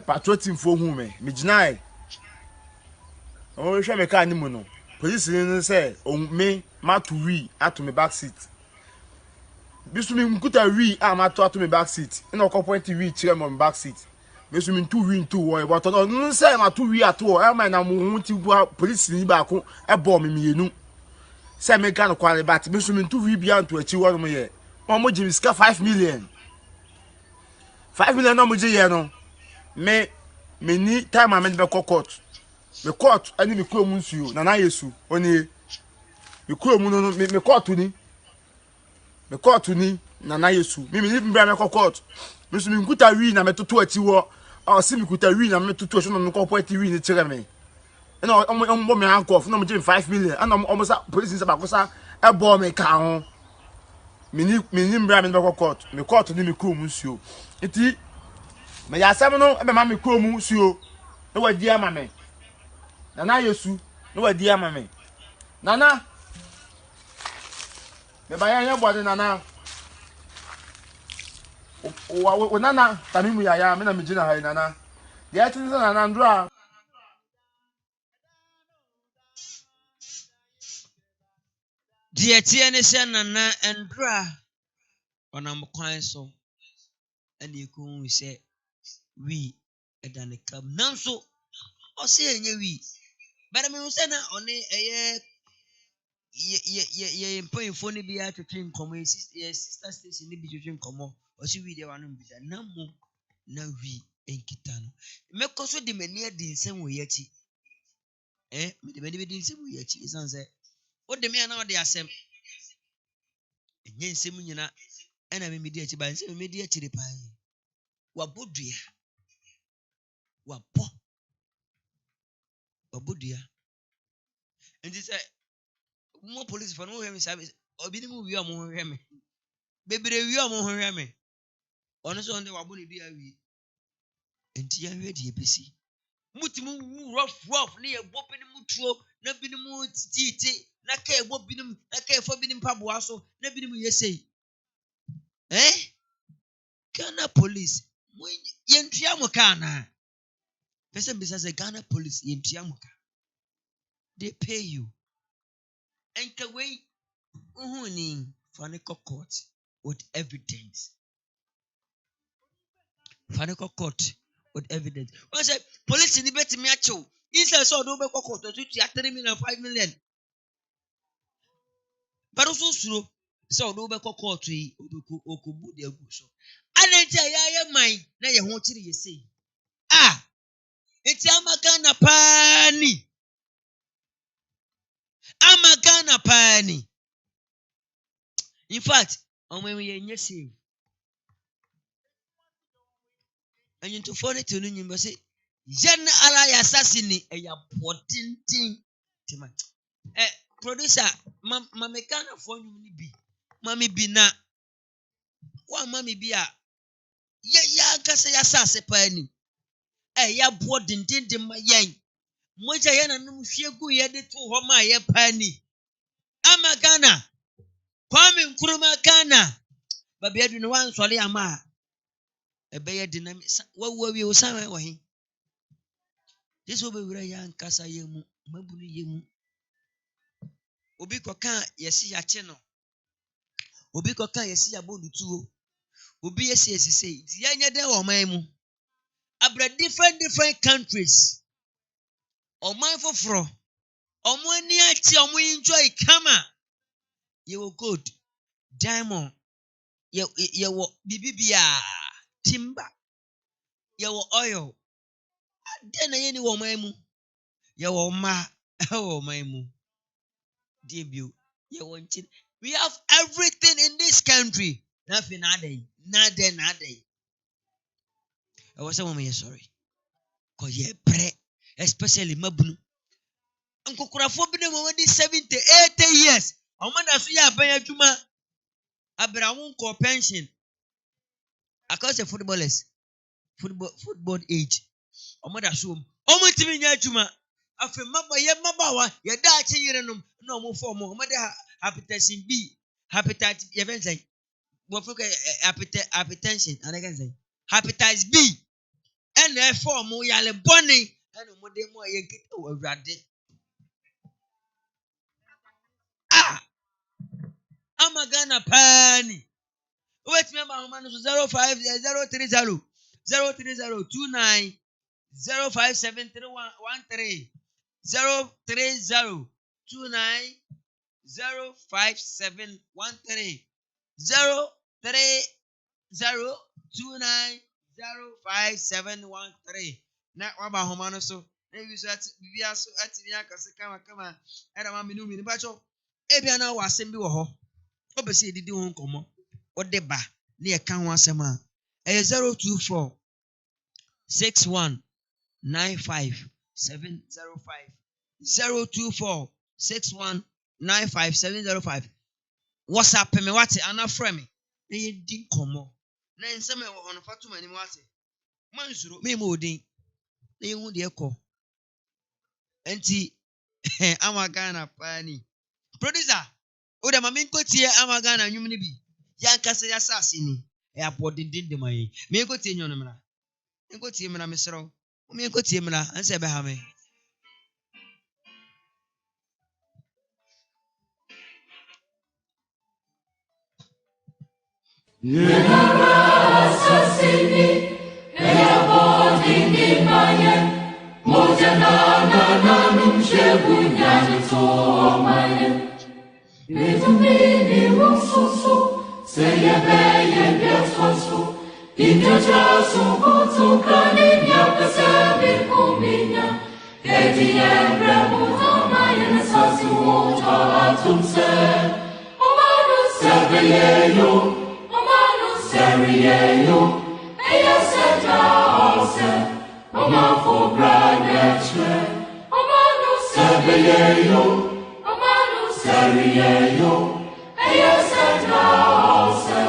patrol team fo hu me gina o hwe me ka ni mu no police ni say me matu wi ato me back seat bisu mi nkuta wi amato ato me back seat na okopon wi kire mo back seat bisu mi ntu wi ntu wo e but no say matu wi ato e ma na mo hu ti police ni ba ko e bo me mienu say me ka no kwale bat bisu mi ntu wi bia ntu achi wo mo ye mo jimi ska 5 million na mo je ye no me ni time amend be court me court ani me kuro mu nsuo na yesu oni me kuro mu no me court ni na yesu me ni mbra me court me so me nkuta wi na me toto achi wo o si me kuta wi na me toto so no me ko point wi ni kire me na o me handcuff na mo give 5 million and o mo sa police ba ko sa e bo me ka ho me ni mbra me be court me court ni me kuro mu nsuo eti Me ya asɛm no ebe ma me kurom suo. Na wadi ama me. Nana Yesu, na wadi ama me. Nana. Me ba ya body nana. O nana tamimu ya me na me gina ha nana. Dia tin na nana ndura. Deɛ tie ne sɛ nana ndura ɔnam kwan so ɛna ekun sɛ wi ɛda ne kam nanso ɔsɛ ɛnyɛ wi bɛrɛ mi sɛ na ɔne ɛyɛ yɛ mpanyinfoɔ no bi atwitwi nkɔmɔ yɛ sister station no bi twitwi nkɔmɔ ɔsɛ wi deɛ wanom bi da na mo na wi nkita no mɛkɔ so de m'ani adi nsɛm wɔ yɛkyi mede m'ani bɛdi nsɛm wɔ yɛkyi ɛsiane sɛ wode me a na wode asɛm ɛnyɛ nsɛm nyina ɛna memedi akyi ba nsɛm memedi akyire paa yi wabɔ dua wabɔ dua nti sɛ mo police for no hwɛ me saa obi ne mu wie ɔmo ho hwɛ me bebree wie ɔmo ho hwɛ me ɔno so ɔno wabɔ ne dua wie nti yɛhwɛ deɛ ɛbɛsi mutimi wu rough ne yɛbɔ bi ne mu tuo na bi ne mu titiiti na ka ɛbɔ bi ne mu na ka ɛfa bi ne mpaboa so na bi ne mu yɛsei Ghana police yɛntua mo ka anaa pɛsɛ mbisa sɛ Ghana police yɛntua mo ka they pay you nka wei uhuni faniko court with evidence faniko court with evidence when say police ni betimi achew instead so do be court to 3 million 5 million but also suro so do be court yi okobu de agu so anenti ayaye man na ye ho kire ye sei eti amaka na pani in fact omo ye nye save anyi to for it no nyimba say yen ala ya assassin e ya potintin tima producer mama Ghana for nyum ni bi mami bi na wa mami bi a ya kase ya sase pani ya bo dindindin ma yen moja yen anum hwiegu ye de to ho ma ye pani ama Ghana kwame nkruma Ghana babi adu no wan sole ama ebeye dynamic wawu wi osan wa hin yeso be wura ya nkasa ye mu mabunu ye mu obi koka yesi ya che no obi koka yesi ya bonutuo obi yesi esise ti yanya de o man mu abra different countries o man foforo omo ani achi omo enjoy kama ye wo gold diamond ye wo bibibia timber ye wo oil ade na ye ni wo man mu ye wo ma wo man mu debut ye wo nchin we have everything in this country nothing nade I was saying sorry cause ye pre especially mabunu nkokurafo bi na mo di 70 80 years omo da so ya ban adwuma abra won ko pension across the football age omo da so omo timi nya adwuma afi mabawa ye da achi yerenom na omo fo omo da hypertension B hepatitis ye ben say wo fo hypertension and again say hepatitis B and therefore omo yale boni and omo de mo ye nkita wo awrade ama Ghana pani wait me ma homa no 05030 03029 0573113 03029 05713 03029 05713 na waba homa no so na wi so ati bibia so ati nya kase kama era ma menu mi ni ba cho ebia na wa asem bi wo ho obese didi ho nkomo ode ba na ye kan ho asem a 024 61 95 705 024 61 95 705 WhatsApp me wate ana frɛ me na ye di nkomo na nsɛm e wo no fato mani wate Mansuro, me modin. Na yehu de ekọ. Enti amagana pani. Producer, o de mama nko tie amagana nwum ni bi. Ya nkasa ya sase ni. E abodindin de mai. Me nko tie nyono mra. Nko tie mra mesro. Me nko tie mra anse be ha me. Yenara sasini, eya bodindin mayen. Mojanana nanum shebunyani to mayen. Betumini mususu, seyebe biatwasu. Indoja sukutu kani nyakasabi kuminya. Edi emre muta mayen sasi wuta atumse. Omanu sebeyeyo, omanu seriyeyo. Eya seta ose. Oma for brandeshwe, Omanu sebeyeyo, Omanu seriyeyo, Eya seta ose,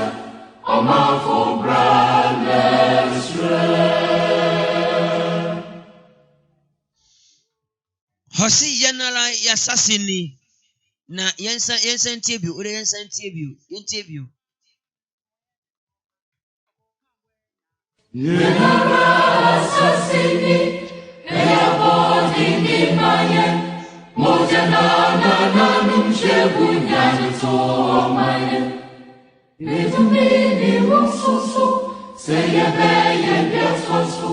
Oma for brandeshwe. Hosi yanala ya sasini. Na yensa ntiebu, ure yensa ntiebu. Yenara sasini, eya bodini mayen. Mojanana nanum shebunyani to mayen. Betumini mususu, seyebe biatwasu.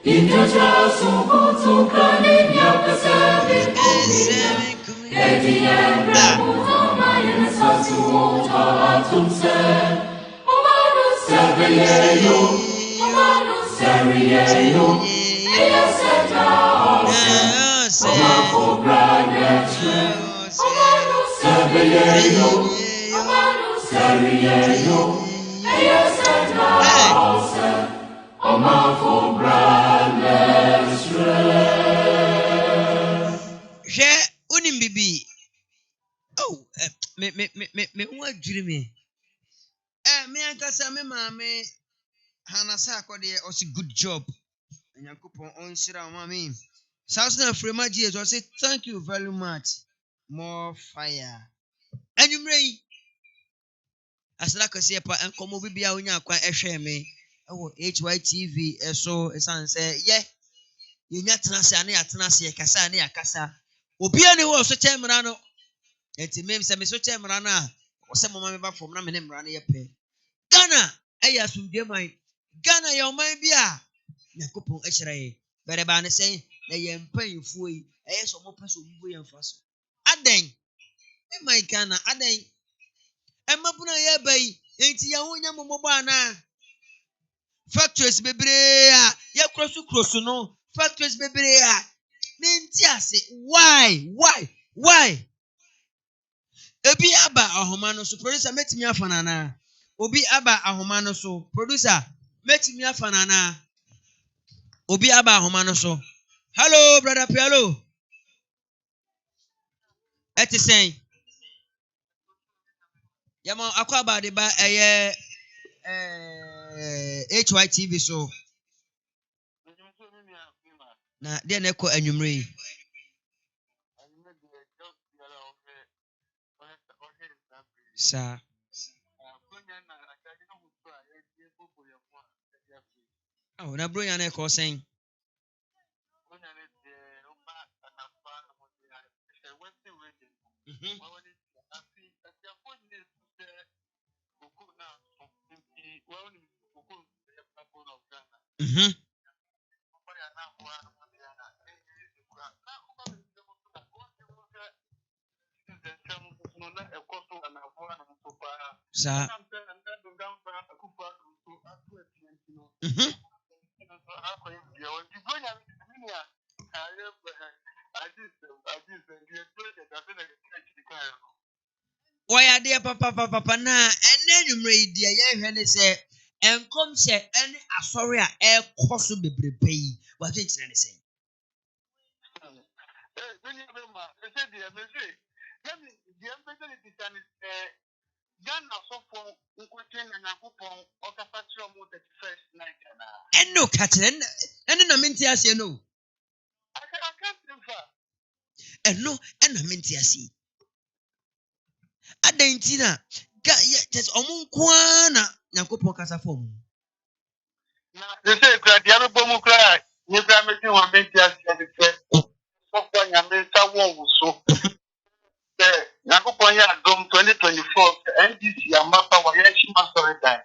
Indoja sukutu kani nyakasabi kuminya. Edi emre muta mayen sasi wuta atumse. Omanu sebeyeyo, Omanu seriyeyo. Eya seta ose, Omanu brandeshwe. Omanu sebeyeyo, Omanu seriyeyo. Eya seta ose, Omanu brandeshwe. Je unim bibi. Oh, me wa dwiri me. Me ankasa me maame Hanasa akode osi good job. Nyankopon onshira mama. South Africa Jesus say thank you very much. More fire. Anyway, as like I say pa enkomo bibia onya akwa ehwe me. Ewo Hytvgh eso esan say yeah. Yenya tenase ane atenase kasa ane akasa. Obi ani wo so chemra no. Enti mem se me so chemra na. Wo se mama me ba fom na me ne mra na ye pe. Ghana eya sumdie man. Ghana ya oman bia. Nyankopon ehyira ye. Bereba ne sen na ye mpanfo yi. Eye so mo peso mbu ye mfa so. Aden. E my Ghana aden. Emabuna ye bai. Enti ya wonya momobo ana. Factories bebre a ye krosu no. Factories bebre a. Nenti ase why? Obi aba ahoma no so producer metimi afanana. Obi aba ahoma no so producer metimi afanana. Obi aba ahoma no so. Hello brother Pialo. Eti sen. Yama akwa aba de ba eye Hytvgh so. Na de na ko anwumre. Sa. Oh, na bro yana ko sen. Mhm. Sa. Mhm. Why are there papa na enenumre idea ye hwe ne se enkom se ene asori a ekoso bebrebe yi wa twenty ne se Ghana so for Nkotin and Akupon or Capatio 31st night. And no catching, and no mintias, you know. I can't remember. And no, and a mintiasi. Adentina, just Omunkwana, Yankopon Casa form. They say, the other bomb cry, you can make you a mintias and it said, so far, you made someone so. Yakupon Yadom 2024, NDC, and Mapa, Wayashi Master time.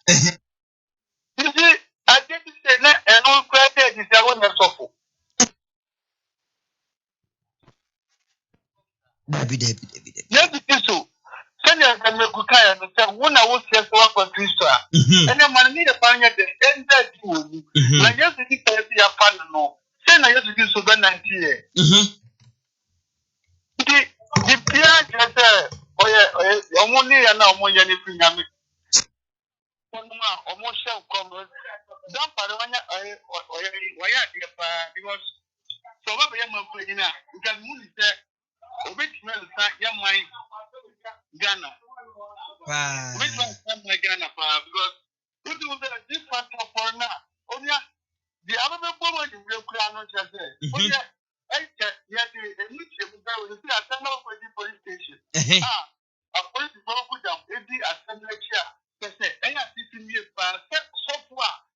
You see, I didn't say that, and all credit is the one that's awful. David. Yes, it is so. Send us a Mekukaya and say, one I was just one for Christa. And then man need a pan at the end that you. Like yesterday, I see a pan no. Send I used to do so when 90 years. The Pierre just said, oh, yeah, only and now more than anything. I mean, almost shall come. Don't Paravana, why are you? Because so what we are putting out, because Moon is there. Which will start your mind, Ghana. Which one come my Ghana, because who do this part of for now? Oh, yeah, the other woman in real crown just there. Oh, yeah, I said, yeah, the mutual will see a tunnel for the police station. A police will put down every assembly chair. They say, I have 15 years, but software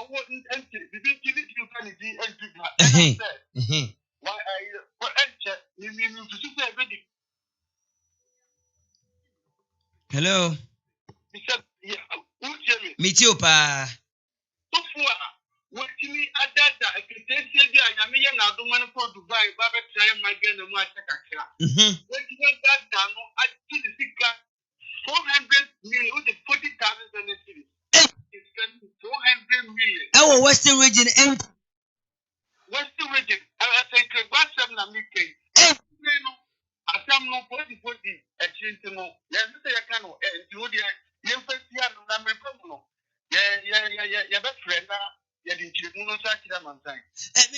wouldn't enter. The big you can be empty. Why are you for enter? You mean to say, hello. Me too, pa. So far, what me at that, I can say, I mean, I don't want to go to buy Baba Try my gun and my second. What you want that done? I see the 400 million with the 40,000 in the city. It's 400 million. Our Western region, Western region, I think, what's up, Namiki? I am no body, a chinto. Yes, I can, and you dear, you first year, number one. Yeah, best friend, yeah, the children, such a man.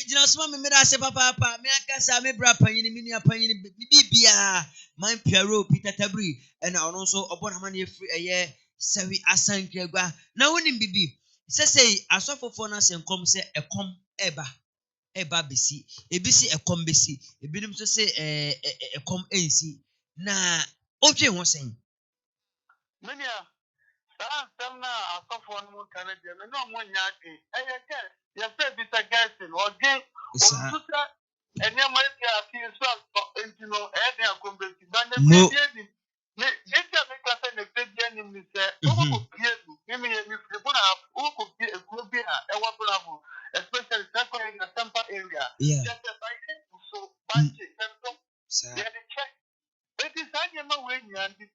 You know, some me I say, Papa, me I can say, me brapa, you mean your penny, Bibia, my Pierrot, Peter Tabri, and also upon money free a year, so we assign Kregua. Now, when in Bibi, say, I saw for us and come say, a com eba besi ebisi ekom besi ebinim so say ekom ensi na odwe ho sen mania some na asofo no kan je me no mo nya ake eyeke ye say bisa gasin oge osuta enya mo ya fi so entino e dey akom besi ba na bi me ita me klase na pebi anim ni se o ko pie du me mi fi bona o ko pie ekuo bi a e wa bravo especially in the Tampa area. Yeah. Just so bunch it is a way and the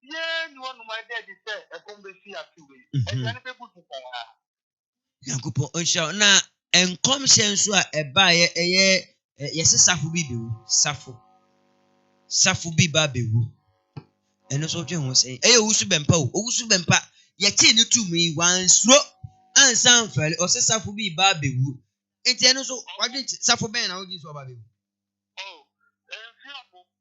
one my dad is there a conversation and people to Yankupo onsha na enkom hyenso a eba ye yesi safo bi bewu safo bi ba bewu eno so twe ho sen owusu bempa owusu bempa ye tie ne tumi wansuro ansan fale o se safo bi ba bewu enti eno so wadwe safo ben na ogi so ba bewu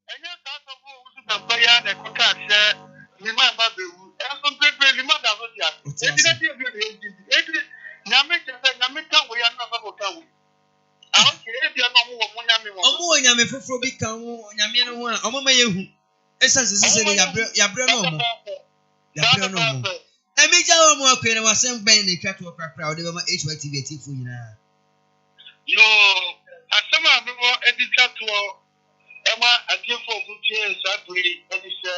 enya safo owusu bempa ya na ko ka se ni ma ba bewu enso pepe ni ma da so dia enti na tie bi enti nyame tese nyame ka wo ya na ba ko ka wo okay ebi na mo nyame wo omo nyame foforo bi ka wo nyame no ho a omo ma yehu essence sese ne yabre no mo emija wo mo akwe na wasem ben ne twa to kakra o de be ma Hytvgh atifo nyina yo asema be mo editwa to ema atifo mu tie sabri eni se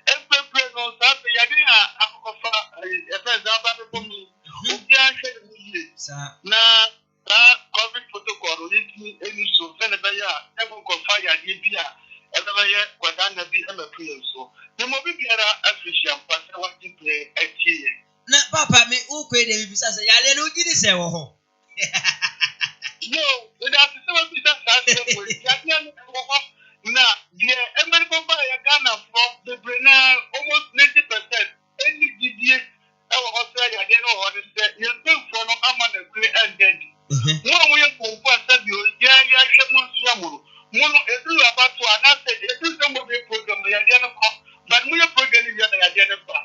empepe no sabe ya de akofa efenza ba be bomi obi a hwe mu yie na COVID protocol ni eni so fene be ya ebo ko fire de bia ebe be ye kwada na bi emapre so ni mo bi biara official pasa wa ti play etie na papa me ukwe de bi sasa ya le no gidi se wo ho no we have to say we that say we ya na the American buy ya Ghana from the Brena almost 90% any GDA our Australia they know what is that you think from ama the play ended mo we ko for say ya shemu siamuru mono edu about to announce edu some of the program ya dey no but mo program ya dey no ba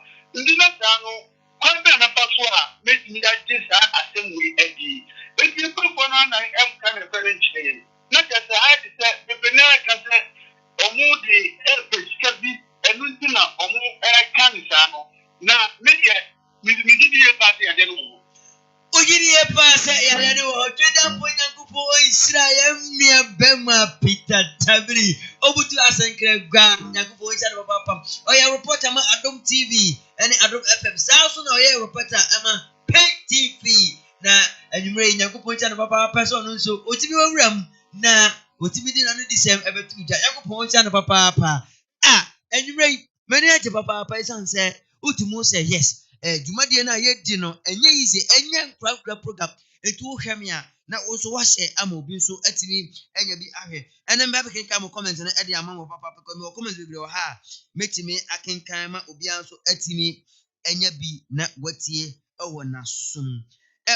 Sabri, Obutu Asankre Grand, Yakupo Channel Papa, Oya reporter ma Adom TV, and Adom FM, South Oya reporter Ama Pen TV, na Anumre Yakupo Channel Papa person, so Otibi Ram, na Otibi didn't know this ever to Yakupo Channel Papa. Ah, Anumre, many at Papa Paisan said, Utumo say yes. Jumadi na ye dino, enye easy, enye program, etu hwemia. Na also wahye amobi so atimi enya bi ahwe ene mba be kenkan mo comment na e de ama mo papa ko me comment bi o ha metimi akenkan ma obi an so atimi enya bi na watie ewo na sum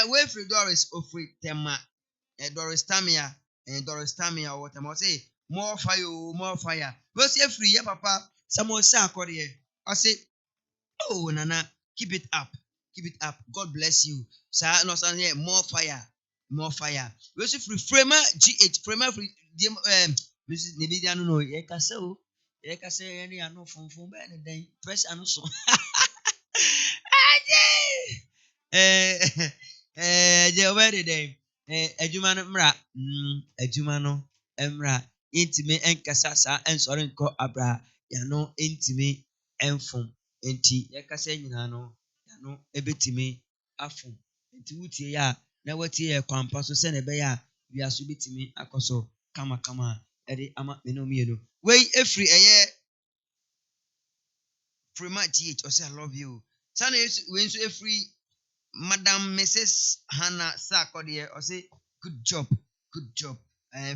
we free Doris ofri tema Doris Tamia what am I say more fire we say free ya papa samo sa akode I say oh nana keep it up God bless you sir no say more fire. We see free framer GH framer free Mrs. Nibidia no ye kasa o ye kasa any ano fun be ne den press ano so je obere den adwuma no mra adwuma no emra intime enkasa sa ensore nko abra ya no intime enfum enti ye kasa nyina no ya no ebetime afum enti wutie ya na watie ye kwampa so se na be ya wiaso betimi akoso kama ede ama menomienu we efri eye Prima TH or say I love you sana we so efri Madam Mrs. Hannah Sarkodie or say good job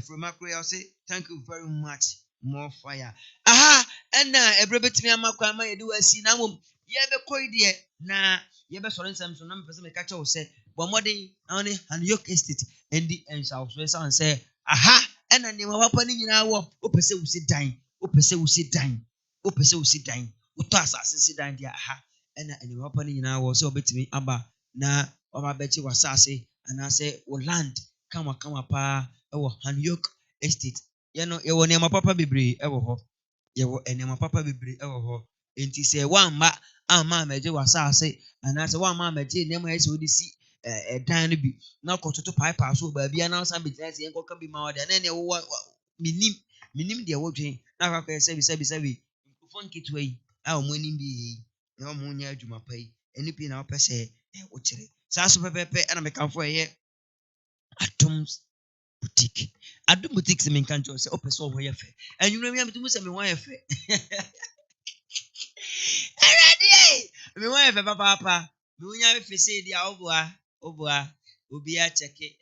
from Macquarie or say thank you very much more fire aha and ebrebetimi amakwa ma yedu asi na mum ye be koidie na ye be sore nsam so na mpese me kacha o say bomodin only and yoke estate and the and south so say aha and na ma papa ni nyina wo opese wusi dan uto asase si dan dia aha and na ma papa ni nyina wo say obetimi aba na ọba bẹchi wasase anase o land kama pa ewo Hanyok estate yewo nema papa bebre ewo ho enti se wamma amma meje wasase anase wamma meje nema ese odisi dan no bi na kototo pipe so ba bia na san betina se enkoka bi ma oda na ne wo minim de wo dwen na akwa sebi fon kitwa yi a o monim bi na o mo nya adwuma pa yi enipi na opese o kire saso pepepe ana mekanfo eye Adum boutique se menkanjo se opese o hoye fe enwunu mi amtumu se me ho ye fe erade me ho ye fe papa me unya fe se dia obua obi a cheke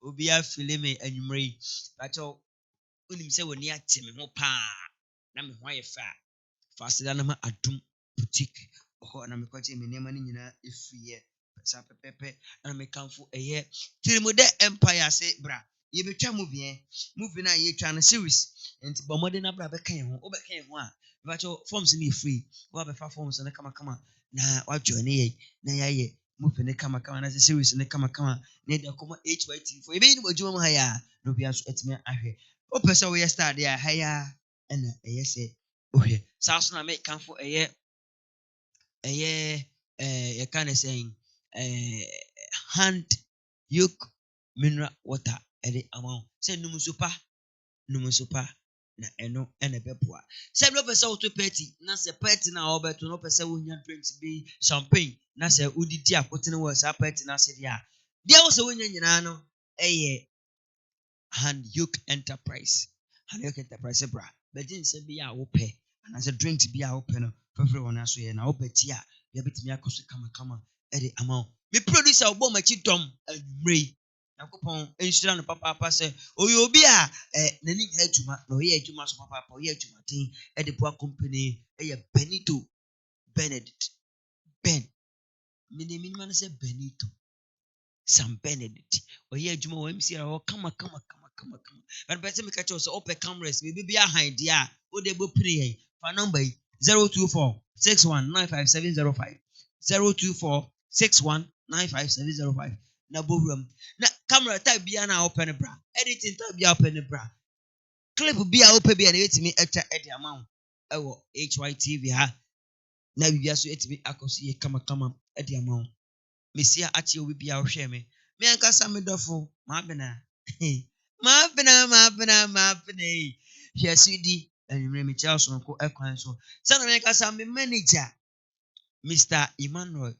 obi a file me enwumre pacho unim se woni a che me ho pa na me ho ye fe fasida na ma Adum boutique na me kwache me nema ni nyina efiye sa pepepe na me kanfo eye Trimude empire se bra ye betwa movie na ye twa na series enti bomode na bra be kan ho obɛkan ho a bacho forms ni free wa be fa forms na kama na wa join ye na ye movie ne kama na series ne kama na de koma Hytvgh for ebe ni bojuma mu ha ya no bia so etime ahwe o pese we star dia ha ya na eye se ohwe sa so na me kanfo eye you kind of saying hand yoke mineral water ede amount say numusupa na eno ene beboa say no person to party na say party na obeto no person wo nya drinks bi champagne na say udidi akotene wo say party na say dia wo say wo nya nyina no hand yoke enterprise bra begin say bi a wo pe na say drinks bi a wo pe no fefre wona so ye na wo beti a ya betimi akoso kama ede amount me producer obo machi dom anwumrei yakopon enhyira no papa se oyo obi a nani nya adwuma na oye adwuma so papa oye adwuma tin ede boa company Benito Benedict minimum man say Benito Sam Benedict oye adwuma wo MC a kama but person me catch us open cameras we be behind dia o de bo pray fa number 024619570 024619570 na bohram na camera type bia na open bra editing type bia open bra clip bia open bia na etimi etwa edi amount ewo Hytvgh ha na bibia so etimi akoso ye kama edi amount mesia achi obi bia ohwe me ankasa me dofo ma bena Mapina. Yes, CD, and you remember Charles Uncle Equine. So, son of a manager, Mr. Emmanuel,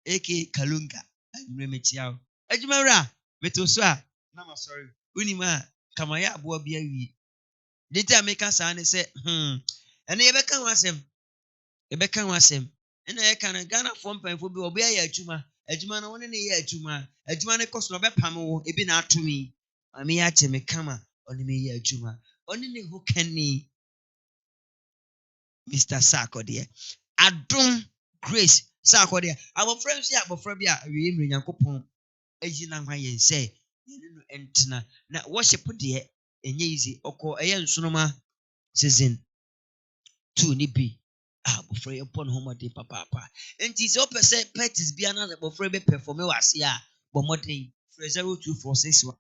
A.K. Kalunga, and you remember Chiao. Ejimara, Metoswa, Nama sorry, Unima, Kamaya, Boabi. Did make us say, and they Ebeka was him. And I can Ghana form pen for be a juma, a juma no one in a year juma, a juma cost no pamo, a bin out to me. I may actually me kama on me a juma. Only who can me, Mr. Sako dear. Adum Grace Sako dear. Our friends here, but Frabia, we in Yankopon, as you know, my say, Entina, not worship dear, and easy, or call a young sonoma season 2 nibi. Bofre upon home de papa. And tis your percent pet is be another bofre be perform was ya, but more day 02461.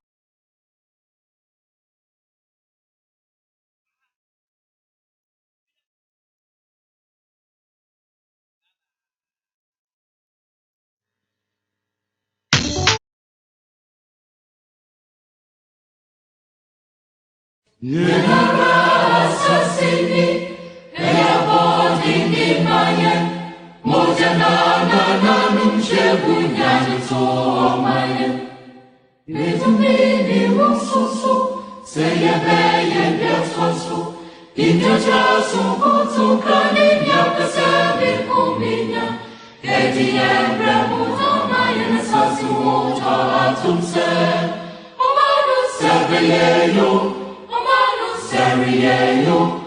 Serio,